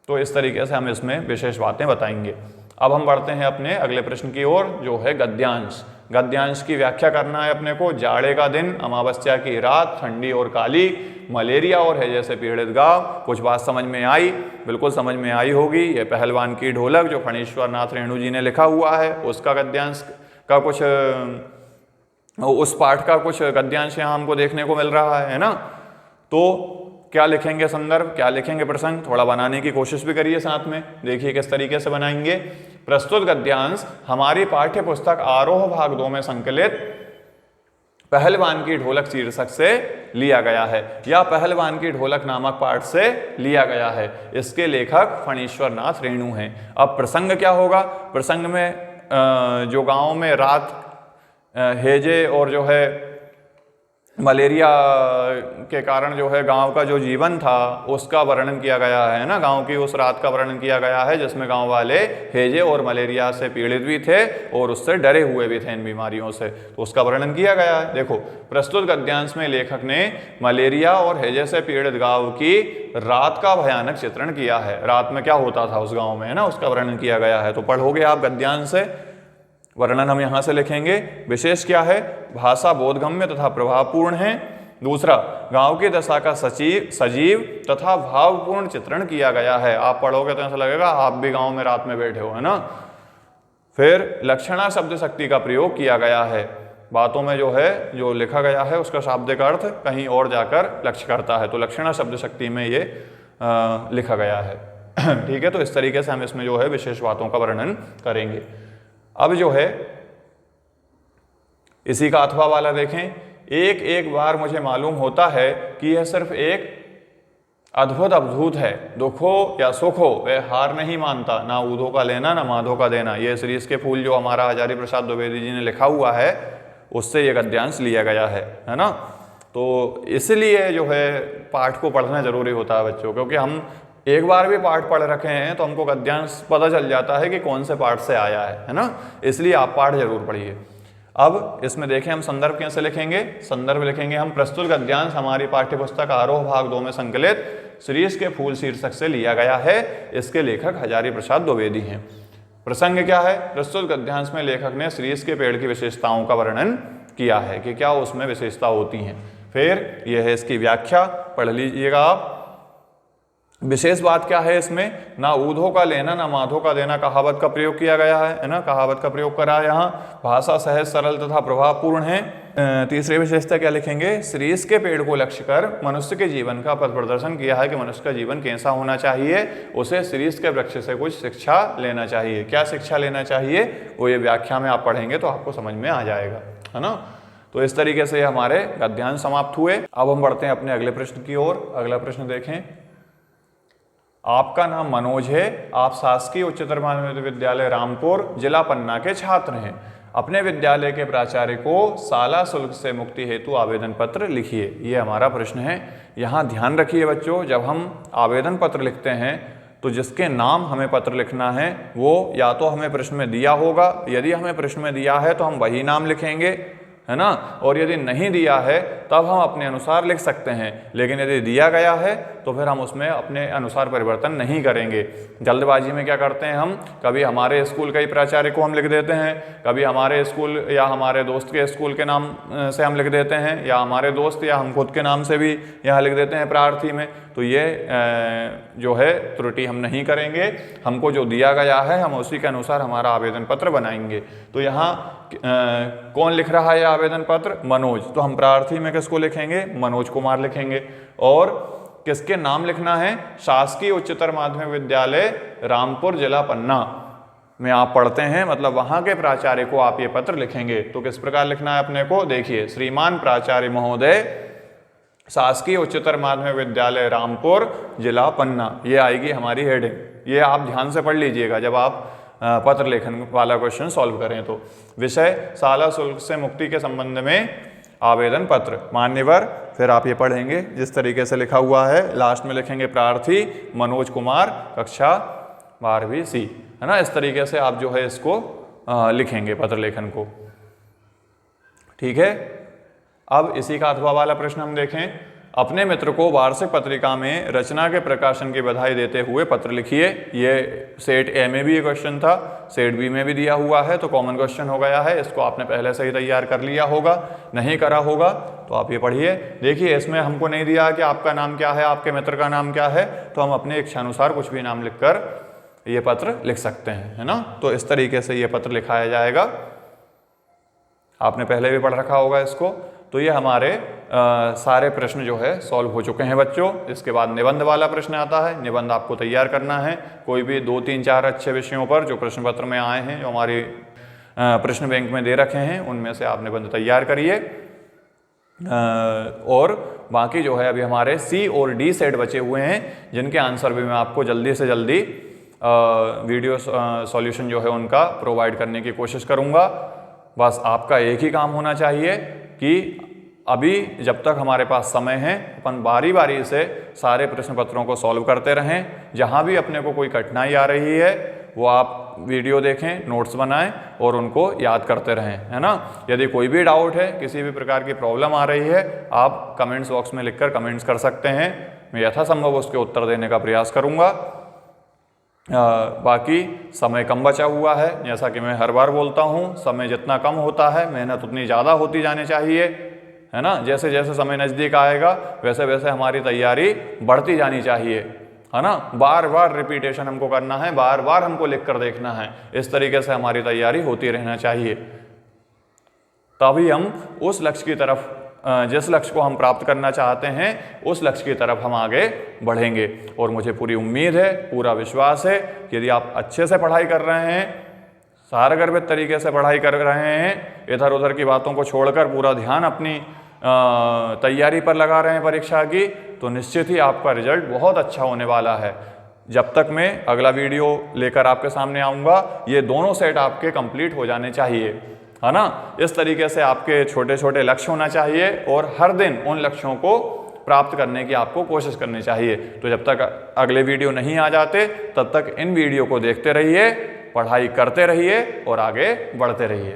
तो इस तरीके से हम इसमें विशेष बातें बताएंगे। अब हम बढ़ते हैं अपने अगले प्रश्न की ओर, जो है गद्यांश। गद्यांश की व्याख्या करना है अपने को। जाड़े का दिन, अमावस्या की रात, ठंडी और काली, मलेरिया और हैजे से पीड़ित गांव। कुछ बात समझ में आई, बिल्कुल समझ में आई होगी। ये पहलवान की ढोलक जो फणीश्वर नाथ रेणु जी ने लिखा हुआ है, उसका गद्यांश का कुछ, उस पाठ का कुछ गद्यांश यहाँ हमको देखने को मिल रहा है ना। तो क्या लिखेंगे संदर्भ, क्या लिखेंगे प्रसंग, थोड़ा बनाने की कोशिश भी करिए साथ में। देखिए किस तरीके से बनाएंगे। प्रस्तुत गद्यांश हमारी पाठ्य पुस्तक आरोह भाग 2 में संकलित पहलवान की ढोलक शीर्षक से लिया गया है या पहलवान की ढोलक नामक पाठ से लिया गया है। इसके लेखक फणीश्वर नाथ रेणु हैं। अब प्रसंग क्या होगा, प्रसंग में जो गांव में रात हैजे और जो है मलेरिया के कारण जो है गांव का जो जीवन था उसका वर्णन किया गया है ना। गांव की उस रात का वर्णन किया गया है जिसमें गांव वाले हैजे और मलेरिया से पीड़ित भी थे और उससे डरे हुए भी थे इन बीमारियों से, तो उसका वर्णन किया गया है। देखो, प्रस्तुत गद्यांश में लेखक ने मलेरिया और हैजे से पीड़ित गांव की रात का भयानक चित्रण किया है। रात में क्या होता था उस गाँव में है ना, उसका वर्णन किया गया है। तो पढ़ोगे आप गद्यांश से, वर्णन हम यहाँ से लिखेंगे। विशेष क्या है, भाषा बोधगम्य तथा प्रभावपूर्ण है। दूसरा, गांव की दशा का सजीव तथा भावपूर्ण चित्रण किया गया है। आप पढ़ोगे तो ऐसा लगेगा आप भी गांव में रात में बैठे हो है ना। फिर लक्षणा शब्द शक्ति का प्रयोग किया गया है। बातों में जो है जो लिखा गया है उसका शाब्दिक अर्थ कहीं और जाकर लक्ष्य करता है, तो लक्षणा शब्द शक्ति में ये लिखा गया है। ठीक है, तो इस तरीके से हम इसमें जो है विशेष बातों का वर्णन करेंगे। अब जो है इसी का अथवा वाला देखें। एक एक बार मुझे मालूम होता है कि यह सिर्फ एक अद्भुत अवधूत है, दुख हो या सुख हो वह हार नहीं मानता, ना ऊधो का लेना ना माधो का देना। ये श्रीश के फूल जो हमारा हजारी प्रसाद द्विवेदी जी ने लिखा हुआ है उससे ये गद्यांश लिया गया है ना। तो इसलिए जो है पाठ को पढ़ना जरूरी होता है बच्चों, क्योंकि हम एक बार भी पाठ पढ़ रखे हैं तो हमको गद्यांश पता चल जाता है कि कौन से पाठ से आया है ना। इसलिए आप पाठ जरूर पढ़िए। अब इसमें देखें हम संदर्भ कैसे लिखेंगे। संदर्भ लिखेंगे हम, प्रस्तुत गद्यांश हमारी पाठ्य पुस्तक आरोह भाग 2 में संकलित श्रीश के फूल शीर्षक से लिया गया है। इसके लेखक हजारी प्रसाद द्विवेदी हैं। प्रसंग क्या है, प्रस्तुत गद्यांश में लेखक ने श्रीश के पेड़ की विशेषताओं का वर्णन किया है कि क्या उसमें विशेषता होती हैं। फिर यह है इसकी व्याख्या, पढ़ लीजिएगा आप। विशेष बात क्या है इसमें, ना ऊधो का लेना ना माधो का देना कहावत का प्रयोग किया गया है ना, कहावत का प्रयोग करा है यहाँ। भाषा सहज सरल तथा प्रभावपूर्ण है। तीसरी विशेषता क्या लिखेंगे, शीरीष के पेड़ को लक्ष्य कर मनुष्य के जीवन का पथ प्रदर्शन किया है कि मनुष्य का जीवन कैसा होना चाहिए, उसे शीरीष के वृक्ष से कुछ शिक्षा लेना चाहिए। क्या शिक्षा लेना चाहिए वो ये व्याख्या में आप पढ़ेंगे तो आपको समझ में आ जाएगा, है ना। तो इस तरीके से हमारे गद्यांश समाप्त हुए। अब हम बढ़ते हैं अपने अगले प्रश्न की ओर। अगला प्रश्न देखें, आपका नाम मनोज है, आप शासकीय उच्चतर माध्यमिक विद्यालय रामपुर जिला पन्ना के छात्र हैं। अपने विद्यालय के प्राचार्य को शाला शुल्क से मुक्ति हेतु आवेदन पत्र लिखिए। ये हमारा प्रश्न है। यहाँ ध्यान रखिए बच्चों, जब हम आवेदन पत्र लिखते हैं तो जिसके नाम हमें पत्र लिखना है वो या तो हमें प्रश्न में दिया होगा, यदि हमें प्रश्न में दिया है तो हम वही नाम लिखेंगे, है ना। और यदि नहीं दिया है तब हम अपने अनुसार लिख सकते हैं, लेकिन यदि दिया गया है तो फिर हम उसमें अपने अनुसार परिवर्तन नहीं करेंगे। जल्दबाजी में क्या करते हैं हम, कभी हमारे स्कूल के ही प्राचार्य को हम लिख देते हैं, कभी हमारे स्कूल या हमारे दोस्त के स्कूल के नाम से हम लिख देते हैं, या हमारे दोस्त या हम खुद के नाम से भी यहाँ लिख देते हैं प्रार्थी में। तो ये जो है त्रुटि हम नहीं करेंगे। हमको जो दिया गया है हम उसी के अनुसार हमारा आवेदन पत्र बनाएंगे। तो यहाँ कौन लिख रहा है आवेदन पत्र, मनोज, तो हम प्रार्थी में किसको लिखेंगे, मनोज कुमार लिखेंगे। और किसके नाम लिखना है, शासकीय उच्चतर माध्यमिक विद्यालय रामपुर जिला पन्ना में आप पढ़ते हैं, मतलब वहाँ के प्राचार्य को आप ये पत्र लिखेंगे। तो किस प्रकार लिखना है अपने को, देखिए, श्रीमान प्राचार्य महोदय, शासकीय उच्चतर माध्यमिक विद्यालय रामपुर जिला पन्ना, ये आएगी हमारी हेडिंग। ये आप ध्यान से पढ़ लीजिएगा जब आप पत्र लेखन वाला क्वेश्चन सॉल्व करें तो। विषय शाला शुल्क से मुक्ति के संबंध में आवेदन पत्र, मान्यवर, फिर आप ये पढ़ेंगे जिस तरीके से लिखा हुआ है, लास्ट में लिखेंगे प्रार्थी मनोज कुमार, कक्षा 12वीं C, है ना। इस तरीके से आप जो है इसको लिखेंगे पत्र लेखन को, ठीक है। अब इसी का अथवा वाला प्रश्न हम देखें, अपने मित्र को वार्षिक पत्रिका में रचना के प्रकाशन की बधाई देते हुए पत्र लिखिए। ये सेट ए में भी ये क्वेश्चन था, सेट बी में भी दिया हुआ है, तो कॉमन क्वेश्चन हो गया है। इसको आपने पहले से ही तैयार कर लिया होगा, नहीं करा होगा तो आप ये पढ़िए। देखिए, इसमें हमको नहीं दिया कि आपका नाम क्या है, आपके मित्र का नाम क्या है, तो हम अपने इच्छानुसार कुछ भी नाम लिखकर ये पत्र लिख सकते हैं, है ना। तो इस तरीके से ये पत्र लिखाया जाएगा। आपने पहले भी पढ़ रखा होगा इसको। तो ये हमारे सारे प्रश्न जो है सॉल्व हो चुके हैं बच्चों। इसके बाद निबंध वाला प्रश्न आता है। निबंध आपको तैयार करना है, कोई भी 2, 3, 4 अच्छे विषयों पर जो प्रश्न पत्र में आए हैं, जो हमारी प्रश्न बैंक में दे रखे हैं, उनमें से आप निबंध तैयार करिए। और बाकी जो है अभी हमारे C और D सेट बचे हुए हैं, जिनके आंसर भी मैं आपको जल्दी से जल्दी वीडियो सॉल्यूशन जो है उनका प्रोवाइड करने की कोशिश करूँगा। बस आपका एक ही काम होना चाहिए कि अभी जब तक हमारे पास समय है अपन बारी बारी से सारे प्रश्न पत्रों को सॉल्व करते रहें। जहाँ भी अपने को कोई कठिनाई आ रही है वो आप वीडियो देखें, नोट्स बनाएं और उनको याद करते रहें, है ना। यदि कोई भी डाउट है, किसी भी प्रकार की प्रॉब्लम आ रही है, आप कमेंट्स बॉक्स में लिखकर कमेंट्स कर सकते हैं। मैं यथासंभव उसके उत्तर देने का प्रयास करूँगा। बाकी समय कम बचा हुआ है, जैसा कि मैं हर बार बोलता हूँ, समय जितना कम होता है मेहनत उतनी ज़्यादा होती जानी चाहिए, है ना। जैसे जैसे समय नज़दीक आएगा वैसे वैसे हमारी तैयारी बढ़ती जानी चाहिए, है ना। बार बार रिपीटेशन हमको करना है, बार बार हमको लिख कर देखना है। इस तरीके से हमारी तैयारी होती रहना चाहिए, तभी हम उस लक्ष्य की तरफ, जिस लक्ष्य को हम प्राप्त करना चाहते हैं, उस लक्ष्य की तरफ हम आगे बढ़ेंगे। और मुझे पूरी उम्मीद है, पूरा विश्वास है कि यदि आप अच्छे से पढ़ाई कर रहे हैं, सारगर्भित तरीके से पढ़ाई कर रहे हैं, इधर उधर की बातों को छोड़कर पूरा ध्यान अपनी तैयारी पर लगा रहे हैं परीक्षा की, तो निश्चित ही आपका रिजल्ट बहुत अच्छा होने वाला है। जब तक मैं अगला वीडियो लेकर आपके सामने आऊँगा, ये दोनों सेट आपके कंप्लीट हो जाने चाहिए, है ना। इस तरीके से आपके छोटे छोटे लक्ष्य होना चाहिए और हर दिन उन लक्ष्यों को प्राप्त करने की आपको कोशिश करनी चाहिए। तो जब तक अगले वीडियो नहीं आ जाते तब तक इन वीडियो को देखते रहिए, पढ़ाई करते रहिए और आगे बढ़ते रहिए।